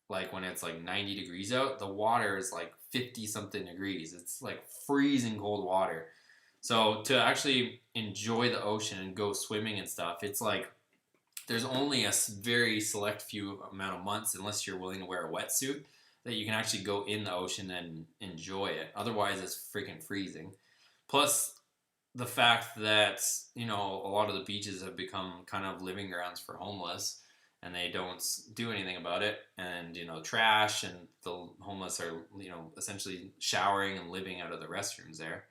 like when it's like 90 degrees out, the water is like 50 something degrees. It's like freezing cold water. So to actually enjoy the ocean and go swimming and stuff, it's like there's only a very select few amount of months, unless you're willing to wear a wetsuit, that you can actually go in the ocean and enjoy it. Otherwise, it's freaking freezing. Plus, the fact that, a lot of the beaches have become kind of living grounds for homeless, and they don't do anything about it, and trash, and the homeless are essentially showering and living out of the restrooms there.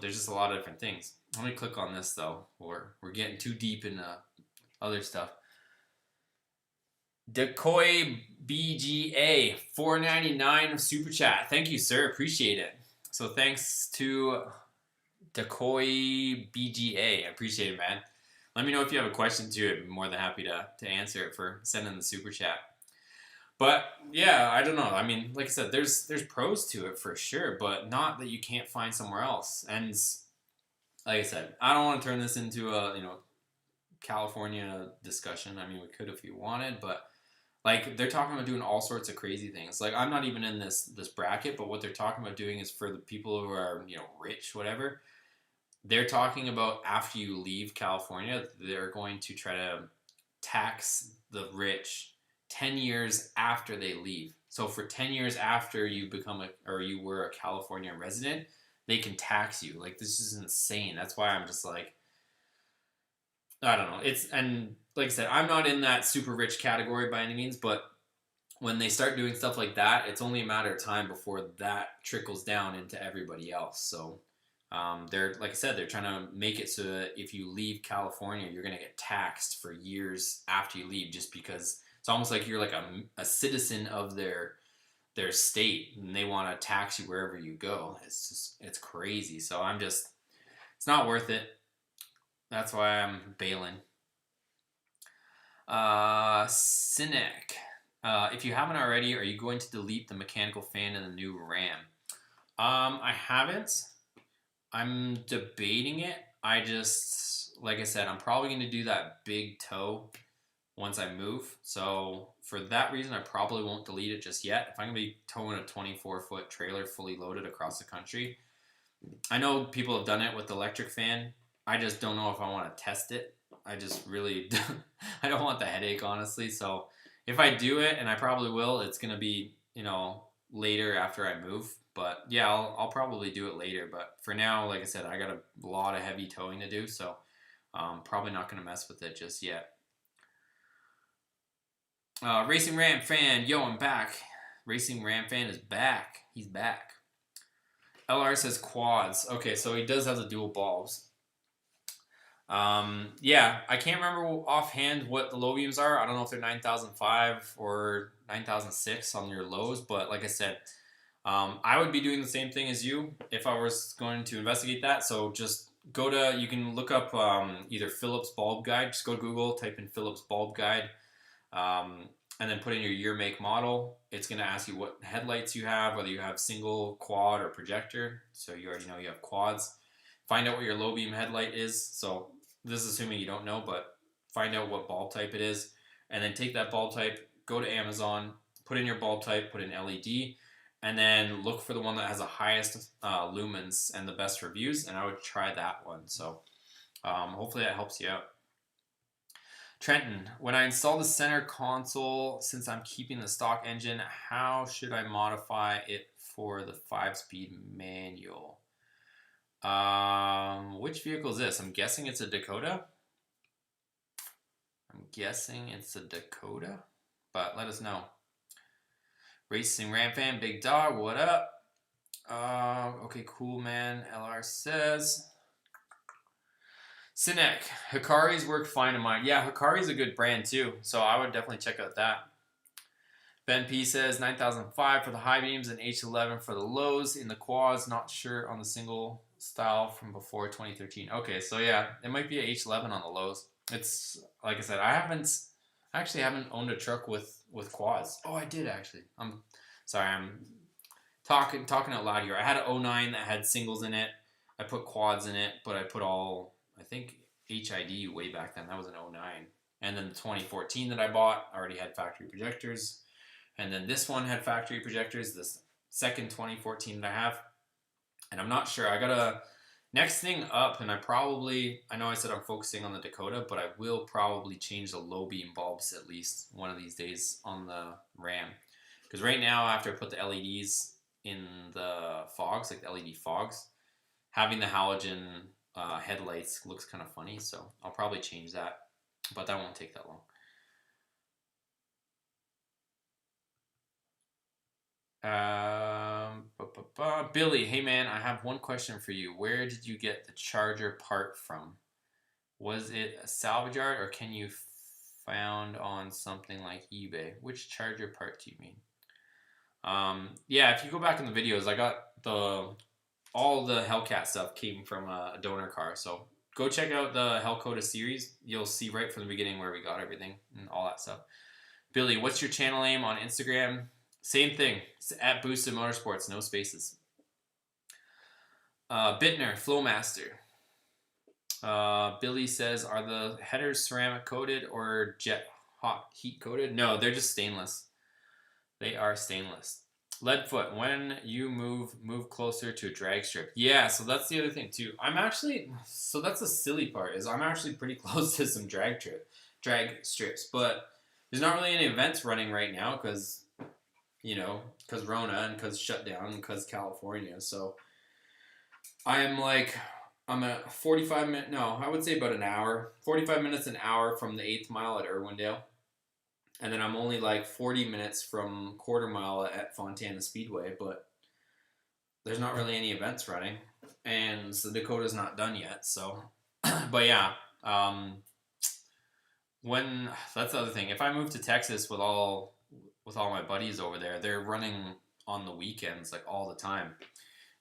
There's just a lot of different things. Let me click on this though. We're getting too deep into other stuff. Decoy BGA $4.99 super chat. Thank you, sir. Appreciate it. So thanks to Dakota BGA. I appreciate it, man. Let me know if you have a question too. I'd be more than happy to answer it for sending the super chat. But yeah, I don't know. I mean, like I said, there's pros to it for sure, but not that you can't find somewhere else. And like I said, I don't want to turn this into a California discussion. I mean, we could if you wanted, but like they're talking about doing all sorts of crazy things. Like I'm not even in this bracket, but what they're talking about doing is for the people who are rich, whatever. They're talking about after you leave California, they're going to try to tax the rich 10 years after they leave. So for 10 years after you you were a California resident, they can tax you. Like this is insane. That's why I'm just like, I don't know. And like I said, I'm not in that super rich category by any means, but when they start doing stuff like that, it's only a matter of time before that trickles down into everybody else. So they're, like I said, they're trying to make it so that if you leave California, you're going to get taxed for years after you leave, just because it's almost like you're like a citizen of their state, and they want to tax you wherever you go. It's crazy. So it's not worth it. That's why I'm bailing. Cynic. If you haven't already, are you going to delete the mechanical fan in the new Ram? I haven't. I'm debating it. Like I said, I'm probably going to do that big tow once I move. So for that reason, I probably won't delete it just yet. If I'm going to be towing a 24-foot trailer fully loaded across the country, I know people have done it with the electric fan. I just don't know if I want to test it. I just really, I don't want the headache, honestly. So if I do it, and I probably will, it's going to be, later after I move. But yeah, I'll probably do it later. But for now, like I said, I got a lot of heavy towing to do. So probably not going to mess with it just yet. Racing Ram fan, yo, I'm back. Racing Ram fan is back. He's back. LR says quads. Okay, so he does have the dual bulbs. Yeah, I can't remember offhand what the low beams are. I don't know if they're 9005 or 9006 on your lows, but like I said, I would be doing the same thing as you if I was going to investigate that. So just you can look up either Phillips bulb guide. Just go to Google, type in Phillips bulb guide, and then put in your year, make, model. It's going to ask you what headlights you have, whether you have single, quad, or projector. So you already know you have quads. Find out what your low beam headlight is. So this is assuming you don't know, but find out what bulb type it is, and then take that bulb type, go to Amazon, put in your bulb type, put in LED, and then look for the one that has the highest lumens and the best reviews, and I would try that one. So hopefully that helps you out. Trenton, when I install the center console, since I'm keeping the stock engine, how should I modify it for the 5-speed manual? Which vehicle is this? I'm guessing it's a Dakota. But let us know. Racing Ram fan, big dog, what up? Okay, cool, man. LR says. Sinek, Hikari's work fine in mine. Yeah, Hikari's a good brand too, so I would definitely check out that. Ben P says 9005 for the high beams and H11 for the lows. In the quads, not sure on the single style from before 2013. Okay, so yeah, it might be a H11 on the lows. It's like I said, I actually haven't owned a truck with quads. Oh, I did actually. I'm sorry, I'm talking out loud here. I had an 09 that had singles in it. I put quads in it, but I put all, I think, HID way back then. That was an 09. And then the 2014 that I bought already had factory projectors. And then this one had factory projectors, this second 2014 that I have. And I'm not sure. I got a next thing up, and I know I said I'm focusing on the Dakota, but I will probably change the low beam bulbs at least one of these days on the Ram. Because right now, after I put the LEDs in the fogs, like the LED fogs, having the halogen headlights looks kind of funny. So I'll probably change that, but that won't take that long. Billy, hey man, I have one question for you. Where did you get the charger part from? Was it a salvage yard, or can you found on something like eBay? Which charger part do you mean? Yeah, if you go back in the videos, I got the all the Hellcat stuff came from a donor car. So go check out the Hellcota series. You'll see right from the beginning where we got everything and all that stuff. Billy, what's your channel name on Instagram? Same thing. It's at Boosted Motorsports, no spaces. Bittner, Flowmaster. Billy says, are the headers ceramic coated or jet hot heat coated? No, they're just stainless. They are stainless. Leadfoot, when you move closer to a drag strip. Yeah, so that's the other thing too. So that's the silly part, is I'm actually pretty close to some drag strips, but there's not really any events running right now because, because Rona and because shutdown and because California. So I'm at 45 minutes, no, I would say about an hour, 45 minutes an hour from the 8th mile at Irwindale. And then I'm only like 40 minutes from quarter mile at Fontana Speedway, but there's not really any events running. And the Dakota's not done yet, so. But yeah, that's the other thing. If I move to Texas with all my buddies over there, they're running on the weekends like all the time.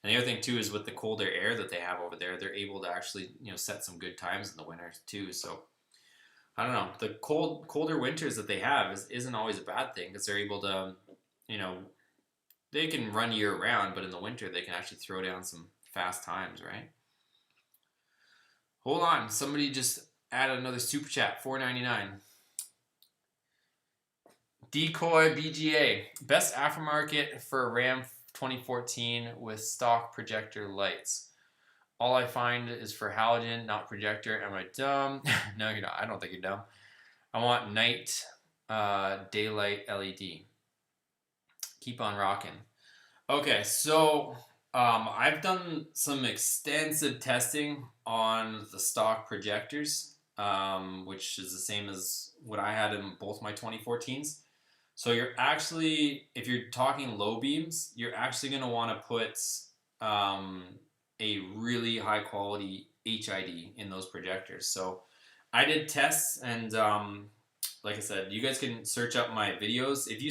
And the other thing too is with the colder air that they have over there, they're able to actually set some good times in the winter too. So I don't know. The colder winters that they have isn't always a bad thing because they're able to, they can run year round, but in the winter they can actually throw down some fast times, right? Hold on, somebody just added another super chat, $4.99. Decoy BGA, best aftermarket for a Ram 2014 with stock projector lights. All I find is for halogen, not projector. Am I dumb? No, you're not. I don't think you're dumb. I want night daylight LED. Keep on rocking. Okay, so I've done some extensive testing on the stock projectors, which is the same as what I had in both my 2014s. So you're actually, if you're talking low beams, you're actually going to want to put a really high quality HID in those projectors. So I did tests, and like I said, you guys can search up my videos. If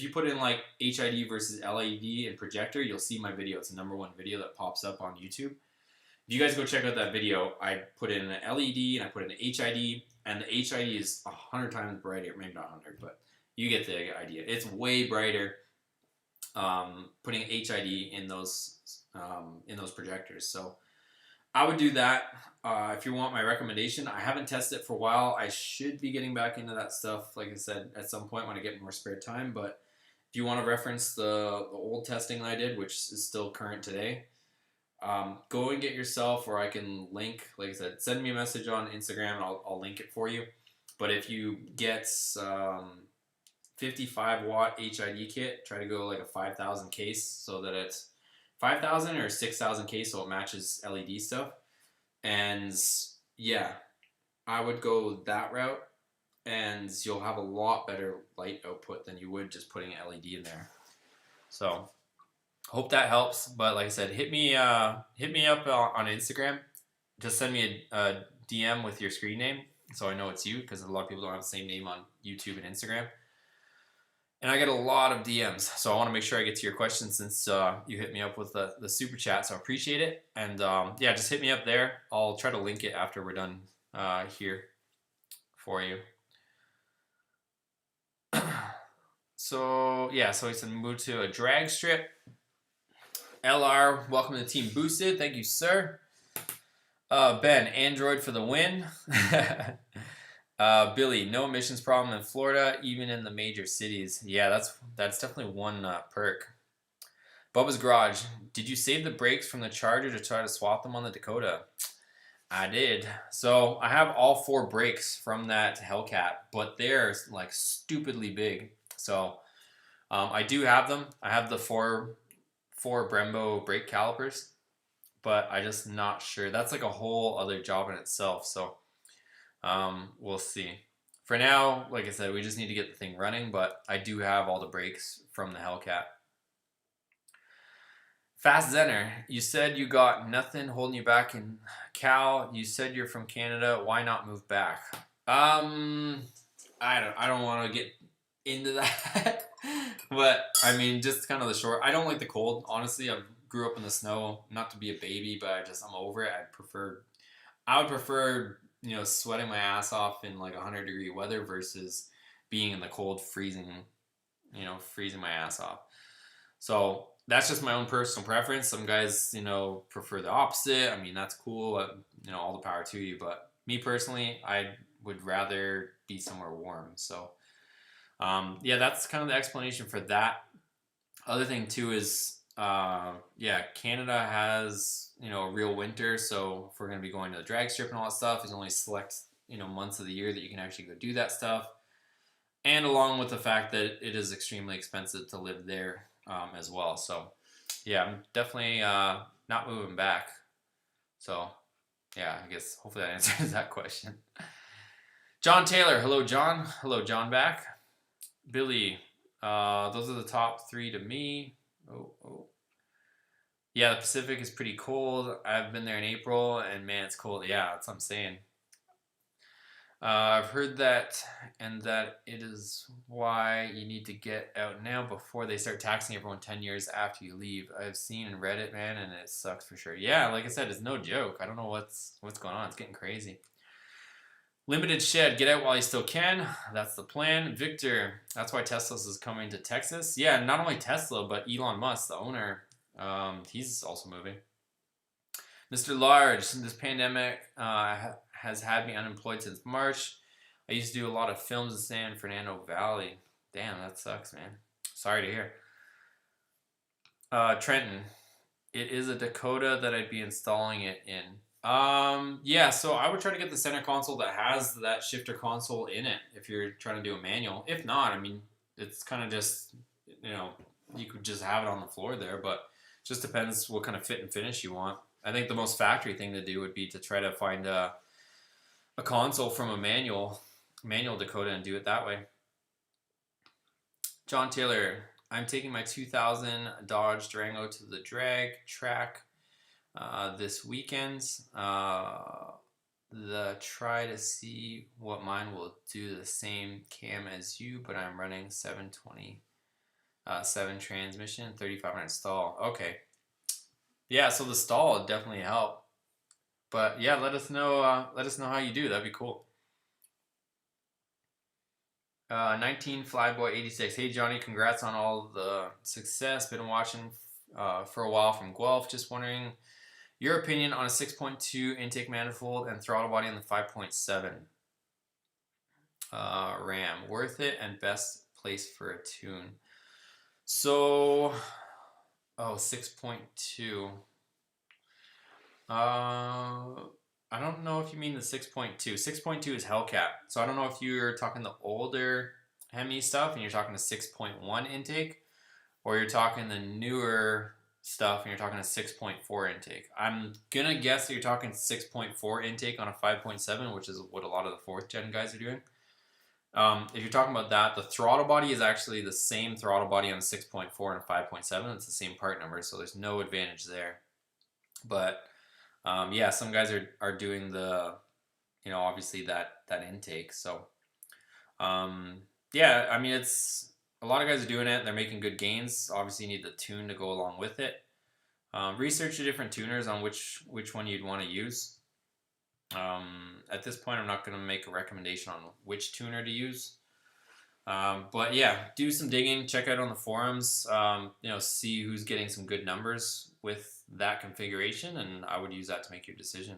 you put in like HID versus LED and projector, you'll see my video. It's the #1 video that pops up on YouTube. If you guys go check out that video, I put in an LED and I put in an HID, and the HID is 100 times brighter. Maybe not 100, but you get the idea. It's way brighter putting HID in those projectors. So I would do that. If you want my recommendation, I haven't tested it for a while. I should be getting back into that stuff, like I said, at some point when I get more spare time. But if you want to reference the old testing that I did, which is still current today, go and get yourself, or I can link, like I said, send me a message on Instagram and I'll link it for you. But if you get 55 watt HID kit, try to go like a 5,000 case so that it's 5,000 or 6,000 case so it matches LED stuff. And yeah, I would go that route, and you'll have a lot better light output than you would just putting an LED in there. So hope that helps. But like I said, hit me up on Instagram. Just send me a DM with your screen name so I know it's you, because a lot of people don't have the same name on YouTube and Instagram. And I get a lot of DMs, so I want to make sure I get to your questions since you hit me up with the super chat, so I appreciate it. And yeah, just hit me up there. I'll try to link it after we're done here for you. So yeah, so he said move to a drag strip. LR, welcome to Team Boosted. Thank you, sir. Ben, Android for the win. Billy, no emissions problem in Florida, even in the major cities. Yeah, that's definitely one perk. Bubba's Garage, did you save the brakes from the Charger to try to swap them on the Dakota? I did. So I have all 4 brakes from that Hellcat, but they're like stupidly big. So I do have them. I have the 4 Brembo brake calipers, but I'm just not sure. That's like a whole other job in itself. So we'll see. For now, like I said, we just need to get the thing running, but I do have all the brakes from the Hellcat. Fast Zenner, you said you got nothing holding you back in Cal. You said you're from Canada. Why not move back? I don't want to get into that. But I mean, just kind of the short. I don't like the cold. Honestly, I grew up in the snow. Not to be a baby, but I'm over it. I would prefer, sweating my ass off in like 100-degree weather versus being in the cold, freezing my ass off. So that's just my own personal preference. Some guys, prefer the opposite. I mean, that's cool. All the power to you. But me personally, I would rather be somewhere warm. So, yeah, that's kind of the explanation for that. Other thing too is, Canada has, a real winter. So if we're going to be going to the drag strip and all that stuff, there's only select, months of the year that you can actually go do that stuff. And along with the fact that it is extremely expensive to live there as well. So, yeah, I'm definitely not moving back. So, yeah, I guess hopefully that answers that question. John Taylor. Hello, John. Hello, John back. Billy. Those are the top 3 to me. Oh. Yeah, the Pacific is pretty cold. I've been there in April, and man, it's cold. Yeah, that's what I'm saying. I've heard that, and that it is why you need to get out now before they start taxing everyone 10 years after you leave. I've seen and read it, man, and it sucks for sure. Yeah, like I said, it's no joke. I don't know what's going on. It's getting crazy. Limited shed, get out while you still can. That's the plan. Victor, that's why Tesla's is coming to Texas. Yeah, not only Tesla, but Elon Musk, the owner, he's also moving. Mr. Large, this pandemic has had me unemployed since March. I used to do a lot of films in San Fernando Valley. Damn, that sucks, man. Sorry to hear. Trenton, it is a Dakota that I'd be installing it in. Yeah, so I would try to get the center console that has that shifter console in it if you're trying to do a manual. If not, I mean, it's kind of just, you could just have it on the floor there, but it just depends what kind of fit and finish you want. I think the most factory thing to do would be to try to find a console from a manual Dakota and do it that way. John Taylor, I'm taking my 2000 Dodge Durango to the drag track this weekend. Try to see what mine will do the same cam as you, but I'm running 727 transmission, 3500 stall. Okay. Yeah, so the stall would definitely help. But yeah, let us know how you do. That'd be cool. 19 Flyboy 86. Hey Johnny, congrats on all the success. Been watching for a while from Guelph. Just wondering your opinion on a 6.2 intake manifold and throttle body on the 5.7 Ram. Worth it and best place for a tune. So, 6.2. I don't know if you mean the 6.2. 6.2 is Hellcat. So I don't know if you're talking the older Hemi stuff and you're talking the 6.1 intake, or you're talking the newer stuff and you're talking a 6.4 intake. I'm gonna guess that you're talking 6.4 intake on a 5.7, which is what a lot of the 4th gen guys are doing. If you're talking about that, the throttle body is actually the same throttle body on a 6.4 and a 5.7. It's the same part number, so there's no advantage there. But yeah, some guys are doing the, obviously that intake. So yeah, I mean, it's a lot of guys are doing it. They're making good gains. Obviously, you need the tune to go along with it. Research the different tuners on which one you'd want to use. At this point, I'm not going to make a recommendation on which tuner to use. But yeah, do some digging, check out on the forums, see who's getting some good numbers with that configuration, and I would use that to make your decision.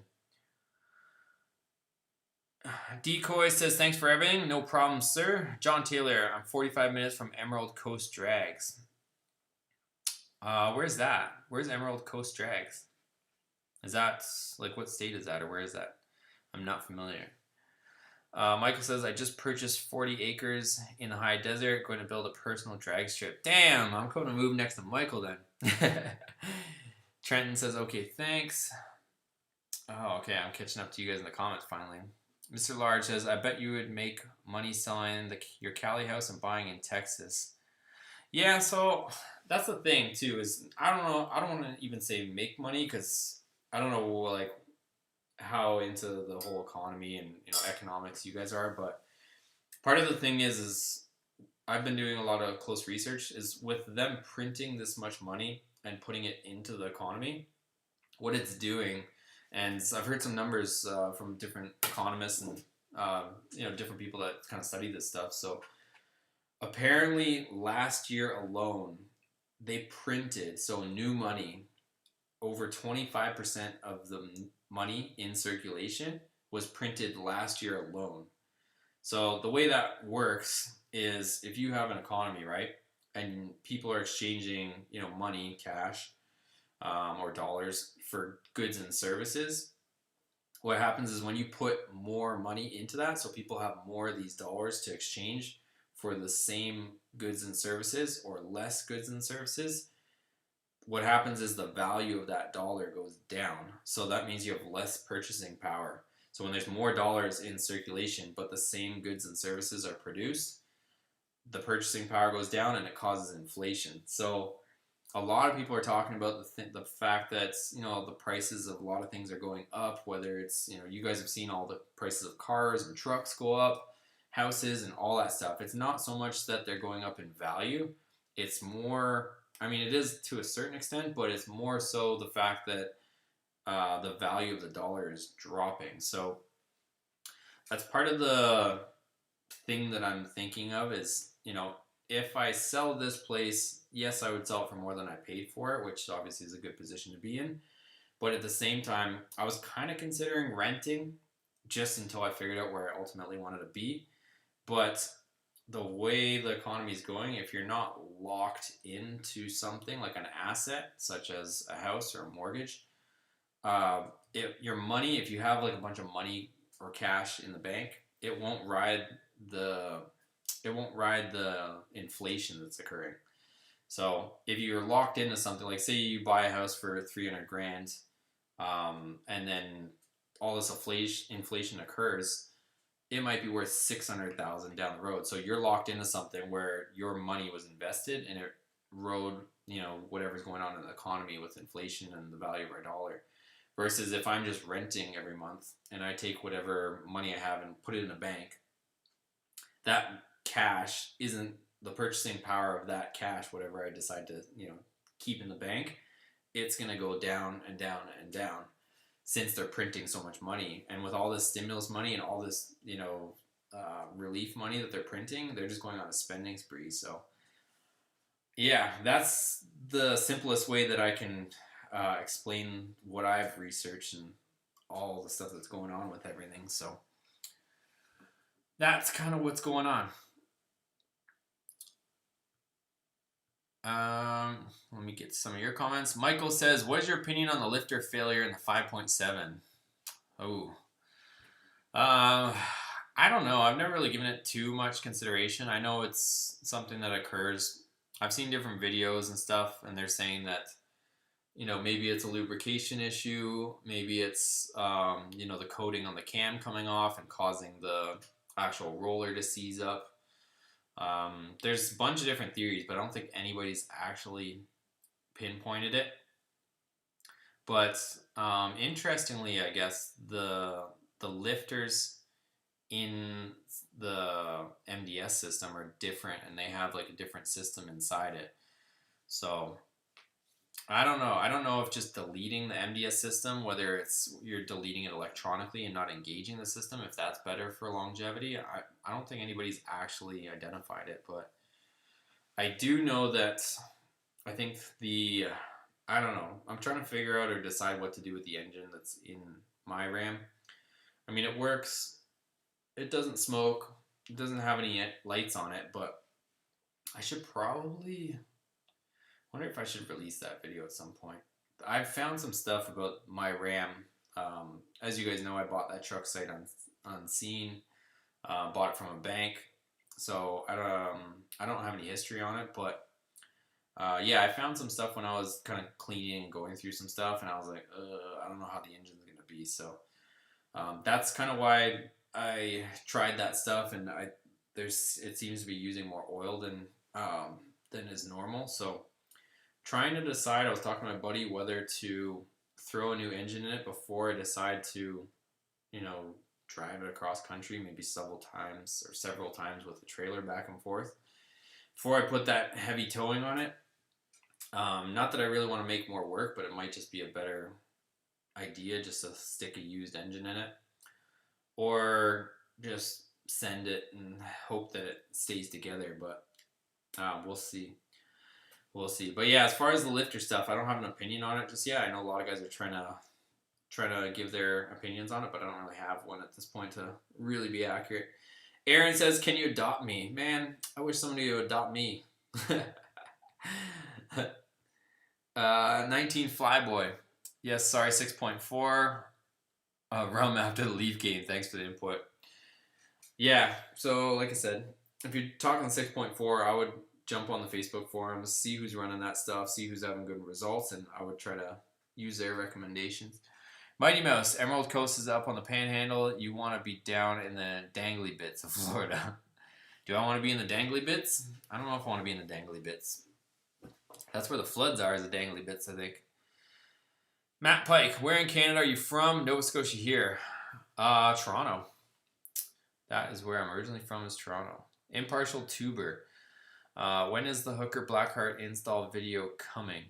Decoy says, thanks for everything. No problem, sir. John Taylor, I'm 45 minutes from Emerald Coast Drags. Where's that? Where's Emerald Coast Drags? Is that, like, what state is that, or where is that? I'm not familiar. Michael says, I just purchased 40 acres in the high desert, going to build a personal drag strip. Damn, I'm going to move next to Michael then. Trenton says, okay, thanks. Oh, okay, I'm catching up to you guys in the comments finally. Mr. Large says, I bet you would make money selling your Cali house and buying in Texas. Yeah, so that's the thing too, is I don't know, I don't want to even say make money, because I don't know, like, how into the whole economy and economics you guys are, but part of the thing is I've been doing a lot of close research, is with them printing this much money, and putting it into the economy, what it's doing, and I've heard some numbers from different economists and different people that kind of study this stuff. So apparently, last year alone, they printed new money. Over 25% of the money in circulation was printed last year alone. So the way that works is if you have an economy, right, and people are exchanging, money, cash, or dollars for goods and services, what happens is when you put more money into that, so people have more of these dollars to exchange for the same goods and services or less goods and services, what happens is the value of that dollar goes down. So that means you have less purchasing power. So when there's more dollars in circulation, but the same goods and services are produced, the purchasing power goes down and it causes inflation. So a lot of people are talking about the fact that the prices of a lot of things are going up. Whether it's you guys have seen all the prices of cars and trucks go up, houses and all that stuff. It's not so much that they're going up in value. It's more, I mean, it is to a certain extent, but it's more so the fact that the value of the dollar is dropping. So that's part of the thing that I'm thinking of is, if I sell this place, yes, I would sell it for more than I paid for it, which obviously is a good position to be in. But at the same time, I was kind of considering renting just until I figured out where I ultimately wanted to be. But the way the economy is going, if you're not locked into something like an asset, such as a house or a mortgage, your money, if you have like a bunch of money or cash in the bank, it won't ride the inflation that's occurring. So if you're locked into something, like say you buy a house for 300 grand, and then all this inflation occurs, it might be worth 600,000 down the road. So you're locked into something where your money was invested and it rode, whatever's going on in the economy with inflation and the value of our dollar. Versus if I'm just renting every month and I take whatever money I have and put it in a bank, that cash isn't the purchasing power of that cash, whatever I decide to, keep in the bank, it's going to go down and down and down since they're printing so much money. And with all this stimulus money and all this, relief money that they're printing, they're just going on a spending spree. So yeah, that's the simplest way that I can explain what I've researched and all the stuff that's going on with everything. So that's kind of what's going on. Let me get some of your comments. Michael says, what is your opinion on the lifter failure in the 5.7? Oh, I don't know. I've never really given it too much consideration. I know it's something that occurs. I've seen different videos and stuff, and they're saying that, maybe it's a lubrication issue. Maybe it's, the coating on the cam coming off and causing the actual roller to seize up. There's a bunch of different theories, but I don't think anybody's actually pinpointed it. But interestingly, I guess the lifters in the MDS system are different, and they have like a different system inside it. So I don't know. I don't know if just deleting the MDS system, whether it's you're deleting it electronically and not engaging the system, if that's better for longevity. I don't think anybody's actually identified it, but I do know that I think I don't know. I'm trying to figure out or decide what to do with the engine that's in my Ram. I mean, it works. It doesn't smoke. It doesn't have any lights on it, but I should probably... wonder if I should release that video at some point. I've found some stuff about my Ram. As you guys know, I bought that truck sight on scene. Bought it from a bank. So I don't have any history on it, but yeah, I found some stuff when I was kind of cleaning and going through some stuff, and I was like, I don't know how the engine's going to be. So that's kind of why I tried that stuff, and it seems to be using more oil than is normal. So trying to decide, I was talking to my buddy whether to throw a new engine in it before I decide to, drive it across country, maybe several times with the trailer back and forth, before I put that heavy towing on it. Not that I really want to make more work, but it might just be a better idea just to stick a used engine in it, or just send it and hope that it stays together. But we'll see. We'll see. But yeah, as far as the lifter stuff, I don't have an opinion on it just yet. I know a lot of guys are trying to give their opinions on it, but I don't really have one at this point to really be accurate. Aaron says, "Can you adopt me?" Man, I wish somebody would adopt me. 19 Flyboy. Yes, sorry, 6.4. Realm after the Leaf game. Thanks for the input. Yeah, so like I said, if you're talking 6.4, I would jump on the Facebook forums, see who's running that stuff, see who's having good results, and I would try to use their recommendations. Mighty Mouse, Emerald Coast is up on the Panhandle. You want to be down in the dangly bits of Florida. Do I want to be in the dangly bits? I don't know if I want to be in the dangly bits. That's where the floods are, is the dangly bits, I think. Matt Pike, where in Canada are you from? Nova Scotia here. Toronto. That is where I'm originally from, is Toronto. Impartial Tuber. When is the Hooker Blackheart install video coming?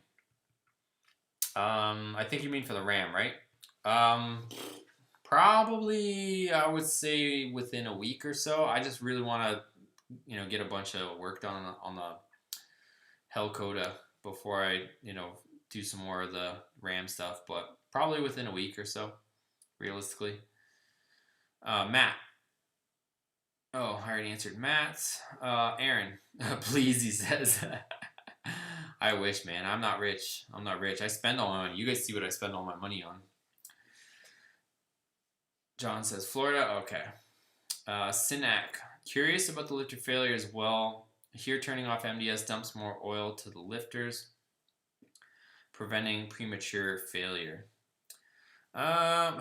I think you mean for the RAM, right? Probably, I would say within a week or so. I just really want to, get a bunch of work done on the Dakota before I, do some more of the RAM stuff. But probably within a week or so, realistically. Matt. Oh, I already answered Matt's. Aaron, please, he says. I wish, man. I'm not rich. I spend all my money. You guys see what I spend all my money on. John says, Florida? Okay. Sinak. Curious about the lifter failure as well. Here, turning off MDS dumps more oil to the lifters, preventing premature failure. Not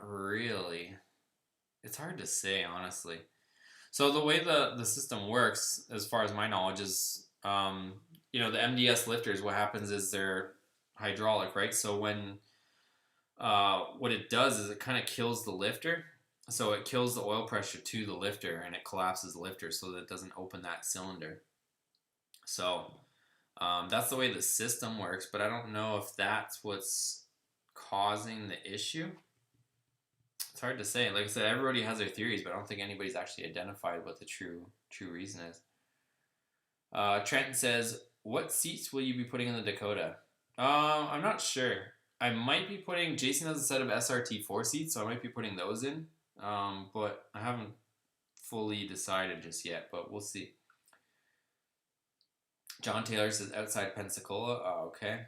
really. It's hard to say, honestly. So the way the system works, as far as my knowledge, is, the MDS lifters, what happens is they're hydraulic, right? So when what it does is it kind of kills the lifter. So it kills the oil pressure to the lifter, and it collapses the lifter so that it doesn't open that cylinder. So that's the way the system works, but I don't know if that's what's causing the issue. It's hard to say. Like I said, everybody has their theories, but I don't think anybody's actually identified what the true reason is. Trenton says, what seats will you be putting in the Dakota? I'm not sure. I might be putting, Jason has a set of SRT4 seats, so I might be putting those in. But I haven't fully decided just yet, but we'll see. John Taylor says outside Pensacola. Oh, okay.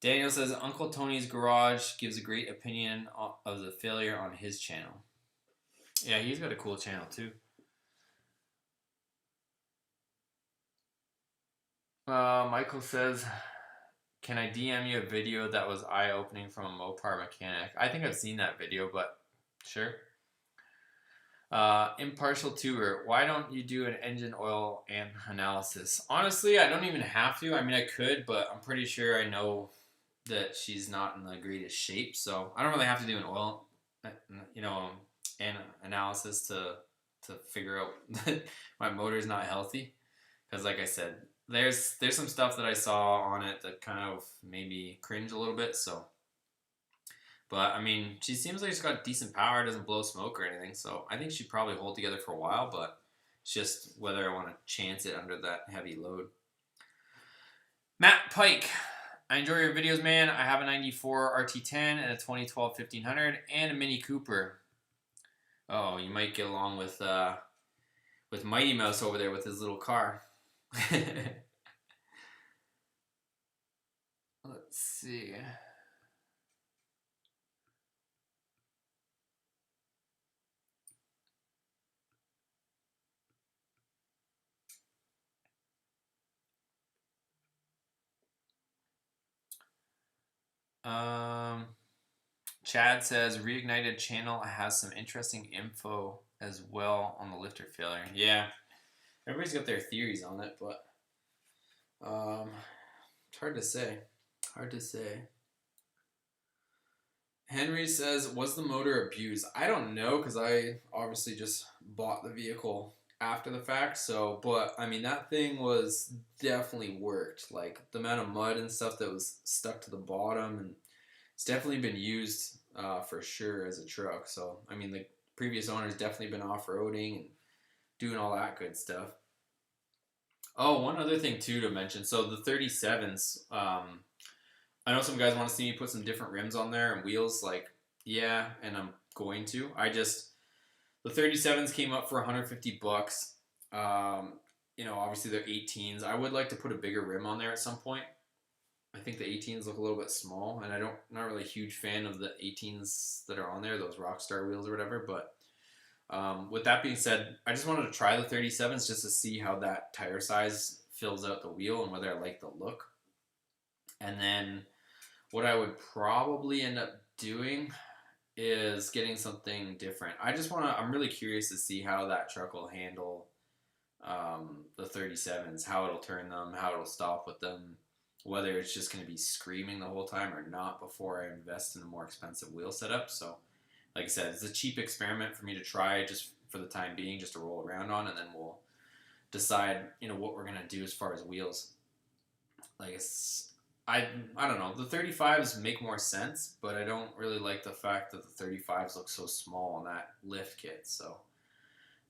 Daniel says Uncle Tony's Garage gives a great opinion of the failure on his channel. Yeah, he's got a cool channel too. Michael says, can I DM you a video that was eye-opening from a Mopar mechanic? I think I've seen that video, but sure. Impartial Tuber, why don't you do an engine oil and analysis? Honestly, I don't even have to. I mean, I could, but I'm pretty sure I know that she's not in the greatest shape, so I don't really have to do an oil, and analysis to figure out that my motor's not healthy. Because, like I said, there's some stuff that I saw on it that kind of made me cringe a little bit. So, but I mean, she seems like she's got decent power, doesn't blow smoke or anything. So I think she'd probably hold together for a while. But it's just whether I want to chance it under that heavy load. Matt Pike. I enjoy your videos, man. I have a 94 RT10 and a 2012 1500 and a Mini Cooper. Oh, you might get along with Mighty Mouse over there with his little car. Let's see. Chad says Reignited channel has some interesting info as well on the lifter failure. Yeah, everybody's got their theories on it, but it's hard to say. Henry says, was the motor abused? I don't know, because I obviously just bought the vehicle after the fact. So, but I mean, that thing was definitely worked. Like the amount of mud and stuff that was stuck to the bottom, and it's definitely been used for sure as a truck. So, I mean, the previous owner's definitely been off roading and doing all that good stuff. Oh, one other thing too to mention. So the 37s, I know some guys want to see me put some different rims on there and wheels. Like, yeah, and I'm going to. The 37s came up for 150 bucks. Obviously they're 18s. I would like to put a bigger rim on there at some point. I think the 18s look a little bit small, and not really a huge fan of the 18s that are on there, those Rockstar wheels or whatever. But with that being said, I just wanted to try the 37s just to see how that tire size fills out the wheel and whether I like the look. And then what I would probably end up doing is getting something different. I'm really curious to see how that truck will handle the 37s, how it'll turn them, how it'll stop with them, whether it's just going to be screaming the whole time or not before I invest in a more expensive wheel setup. So, like I said, it's a cheap experiment for me to try just for the time being, just to roll around on, and then we'll decide, what we're going to do as far as wheels. Like I don't know. The 35s make more sense, but I don't really like the fact that the 35s look so small on that lift kit. So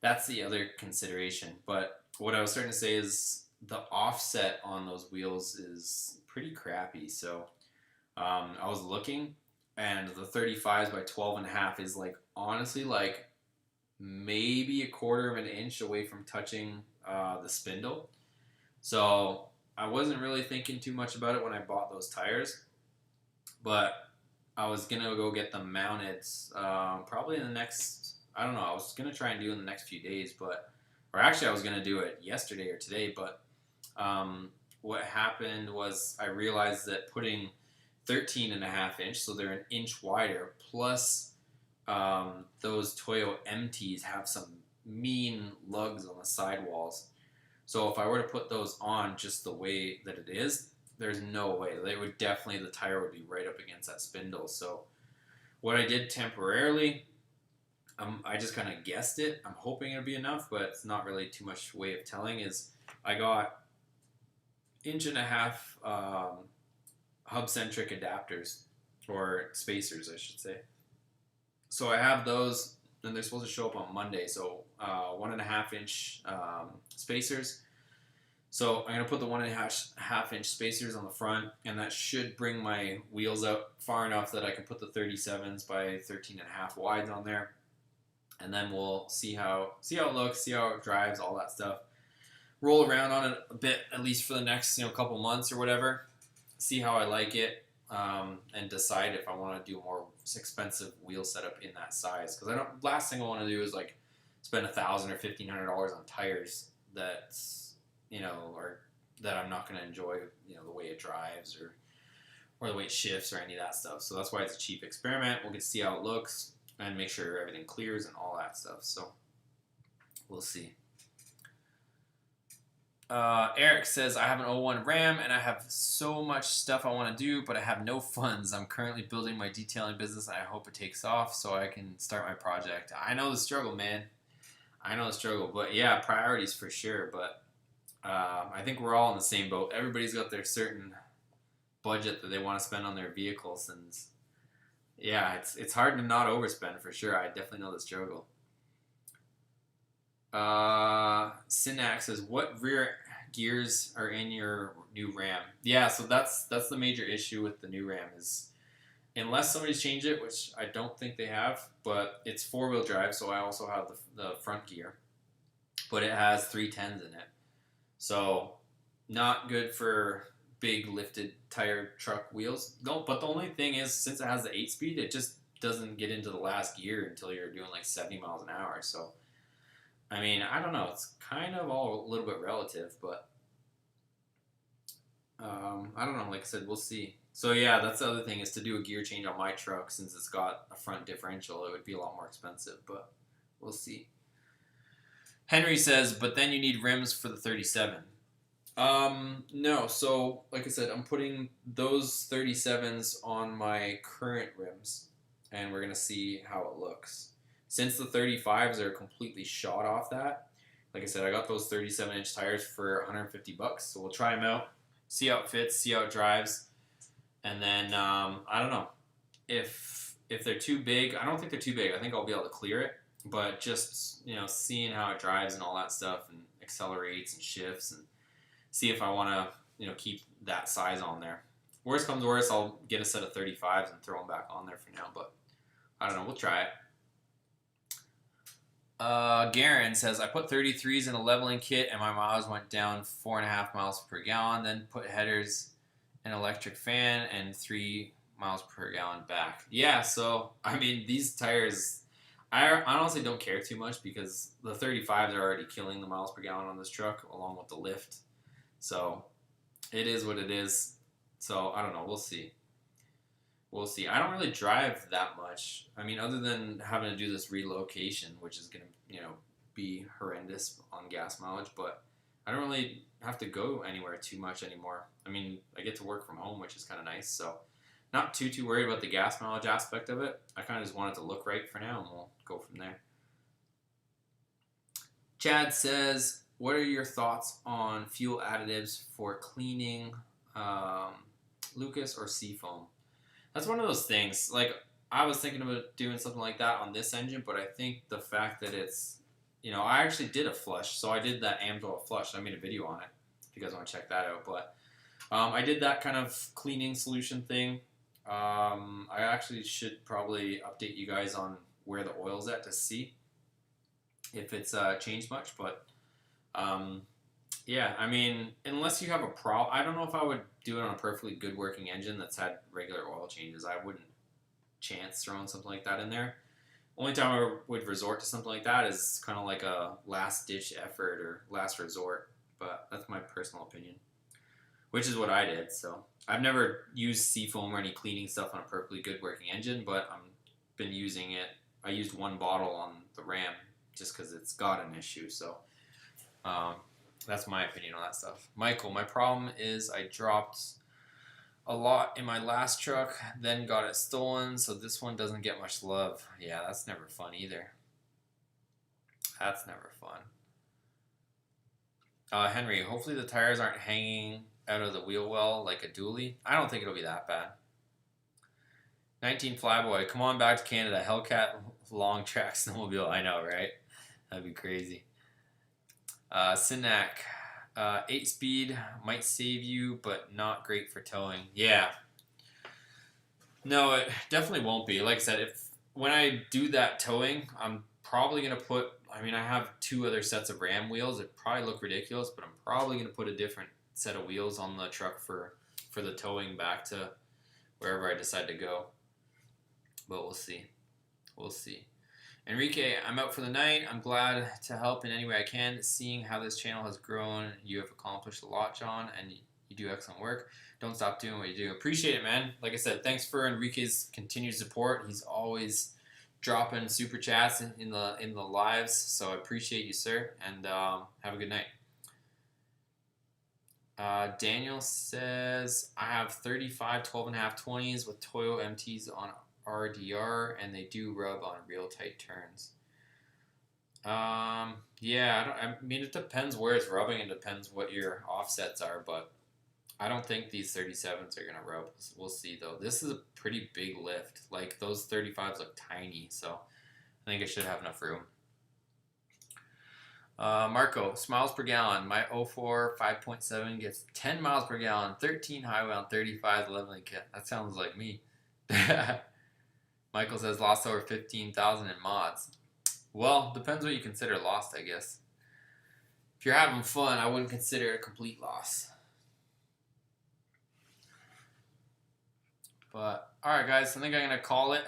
that's the other consideration. But what I was starting to say is the offset on those wheels is pretty crappy. So I was looking, and the 35s by 12 and a half is like honestly like maybe a quarter of an inch away from touching the spindle. So I wasn't really thinking too much about it when I bought those tires, but I was gonna go get them mounted probably in the next. I don't know. I was gonna try and do it in the next few days, or actually I was gonna do it yesterday or today. But what happened was I realized that putting 13 and a half inch, so they're an inch wider, plus those Toyo MTs have some mean lugs on the sidewalls. So if I were to put those on just the way that it is, there's no way. The tire would be right up against that spindle. So what I did temporarily, I just kind of guessed it. I'm hoping it'll be enough, but it's not really too much way of telling. Is I got inch and a half hub-centric adapters, or spacers, I should say. So I have those, and they're supposed to show up on Monday. So 1.5 inch spacers. So I'm going to put the 1.5 inch spacers on the front, and that should bring my wheels out far enough that I can put the 37s by 13 and a half wides on there. And then we'll see how it looks, see how it drives, all that stuff. Roll around on it a bit, at least for the next couple months or whatever. See how I like it, and decide if I want to do a more expensive wheel setup in that size. Because last thing I want to do is like spend $1,000 or $1,500 on tires or that I'm not going to enjoy, the way it drives or the way it shifts or any of that stuff. So that's why it's a cheap experiment. We'll get to see how it looks and make sure everything clears and all that stuff. So we'll see. Eric says, I have an '01 Ram and I have so much stuff I want to do, but I have no funds. I'm currently building my detailing business and I hope it takes off so I can start my project. I know the struggle, man. I know the struggle, but yeah, priorities for sure. But I think we're all in the same boat. Everybody's got their certain budget that they want to spend on their vehicles, and yeah, it's hard to not overspend for sure. I definitely know the struggle. Synax says, what rear gears are in your new Ram? Yeah, so that's the major issue with the new Ram is unless somebody's changed it, which I don't think they have, but it's 4-wheel drive, so I also have the front gear, but it has 310s in it. So not good for big lifted tire truck wheels. No, but the only thing is, since it has the 8-speed, it just doesn't get into the last gear until you're doing like 70 miles an hour. So, I mean, I don't know. It's kind of all a little bit relative, but I don't know. Like I said, we'll see. So yeah, that's the other thing is to do a gear change on my truck since it's got a front differential. It would be a lot more expensive, but we'll see. Henry says, but then you need rims for the 37. No. So, like I said, I'm putting those 37s on my current rims, and we're going to see how it looks. Since the 35s are completely shot off that, like I said, I got those 37-inch tires for 150 bucks. So we'll try them out, see how it fits, see how it drives, and then I don't know if they're too big. I don't think they're too big. I think I'll be able to clear it. But just seeing how it drives and all that stuff, and accelerates and shifts, and see if I want to keep that size on there. Worst comes to worst, I'll get a set of 35s and throw them back on there for now. But I don't know. We'll try it. Garen says, I put 33s in a leveling kit and my miles went down 4.5 miles per gallon. Then put headers, an electric fan, and 3 miles per gallon back. Yeah, so I mean, these tires, I honestly don't care too much because the 35s are already killing the miles per gallon on this truck along with the lift. So it is what it is. So I don't know. We'll see. We'll see. I don't really drive that much. I mean, other than having to do this relocation, which is going to, be horrendous on gas mileage, but I don't really have to go anywhere too much anymore. I mean, I get to work from home, which is kind of nice. So not too worried about the gas mileage aspect of it. I kind of just want it to look right for now, and we'll go from there. Chad says, what are your thoughts on fuel additives for cleaning Lucas or Seafoam? That's one of those things. Like, I was thinking about doing something like that on this engine, but I think the fact that it's, I actually did a flush. So I did that AMSOIL flush. I made a video on it if you guys want to check that out. But I did that kind of cleaning solution thing. I actually should probably update you guys on where the oil's at to see if it's changed much. But yeah, I mean, unless you have a problem, I don't know if I would do it on a perfectly good working engine that's had regular oil changes. I wouldn't chance throwing something like that in there. Only time I would resort to something like that is kind of like a last ditch effort or last resort, but that's my personal opinion, which is what I did. So I've never used Seafoam or any cleaning stuff on a perfectly good working engine, but I've been using it. I used one bottle on the Ram just because it's got an issue. So that's my opinion on that stuff. Michael, my problem is I dropped a lot in my last truck, then got it stolen, so this one doesn't get much love. Yeah, that's never fun either. That's never fun. Henry, hopefully the tires aren't hanging out of the wheel well like a dually. I don't think it'll be that bad. 19 Flyboy, come on back to Canada. Hellcat long track snowmobile. I know, right? That'd be crazy. Sinak, 8-speed might save you, but not great for towing. Yeah. No, it definitely won't be. Like I said, when I do that towing, I'm probably going to put, I have 2 other sets of Ram wheels. It probably look ridiculous, but I'm probably going to put a different set of wheels on the truck for the towing back to wherever I decide to go. But we'll see. We'll see. Enrique, I'm out for the night. I'm glad to help in any way I can. Seeing how this channel has grown, you have accomplished a lot, John, and you do excellent work. Don't stop doing what you do. Appreciate it, man. Like I said, thanks for Enrique's continued support. He's always dropping super chats in the lives, so I appreciate you, sir, and have a good night. Daniel says, I have 35 12.5 20s with Toyo MTs on RDR, and they do rub on real tight turns. Yeah, it depends where it's rubbing and depends what your offsets are, but I don't think these 37s are going to rub. We'll see, though. This is a pretty big lift. Like, those 35s look tiny, so I think it should have enough room. Marco, miles per gallon. My 04 5.7 gets 10 miles per gallon, 13 highway on 35 leveling kit. That sounds like me. Michael says lost over 15,000 in mods. Well, depends what you consider lost, I guess. If you're having fun, I wouldn't consider it a complete loss. But, alright guys, I think I'm going to call it.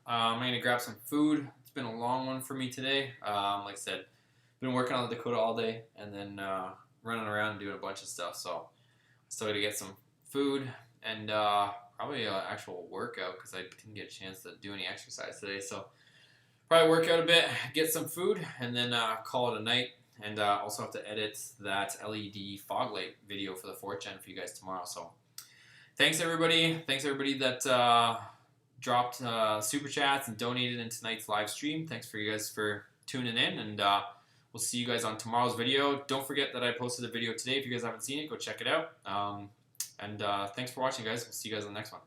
I'm going to grab some food. It's been a long one for me today. Like I said, been working on the Dakota all day and then running around and doing a bunch of stuff. So, still got to get some food and probably an actual workout because I didn't get a chance to do any exercise today. So, probably work out a bit, get some food, and then call it a night. And also have to edit that LED fog light video for the 4th gen for you guys tomorrow. So, thanks everybody. Thanks everybody that dropped super chats and donated in tonight's live stream. Thanks for you guys for tuning in, and we'll see you guys on tomorrow's video. Don't forget that I posted a video today. If you guys haven't seen it, go check it out. And thanks for watching, guys. We'll see you guys on the next one.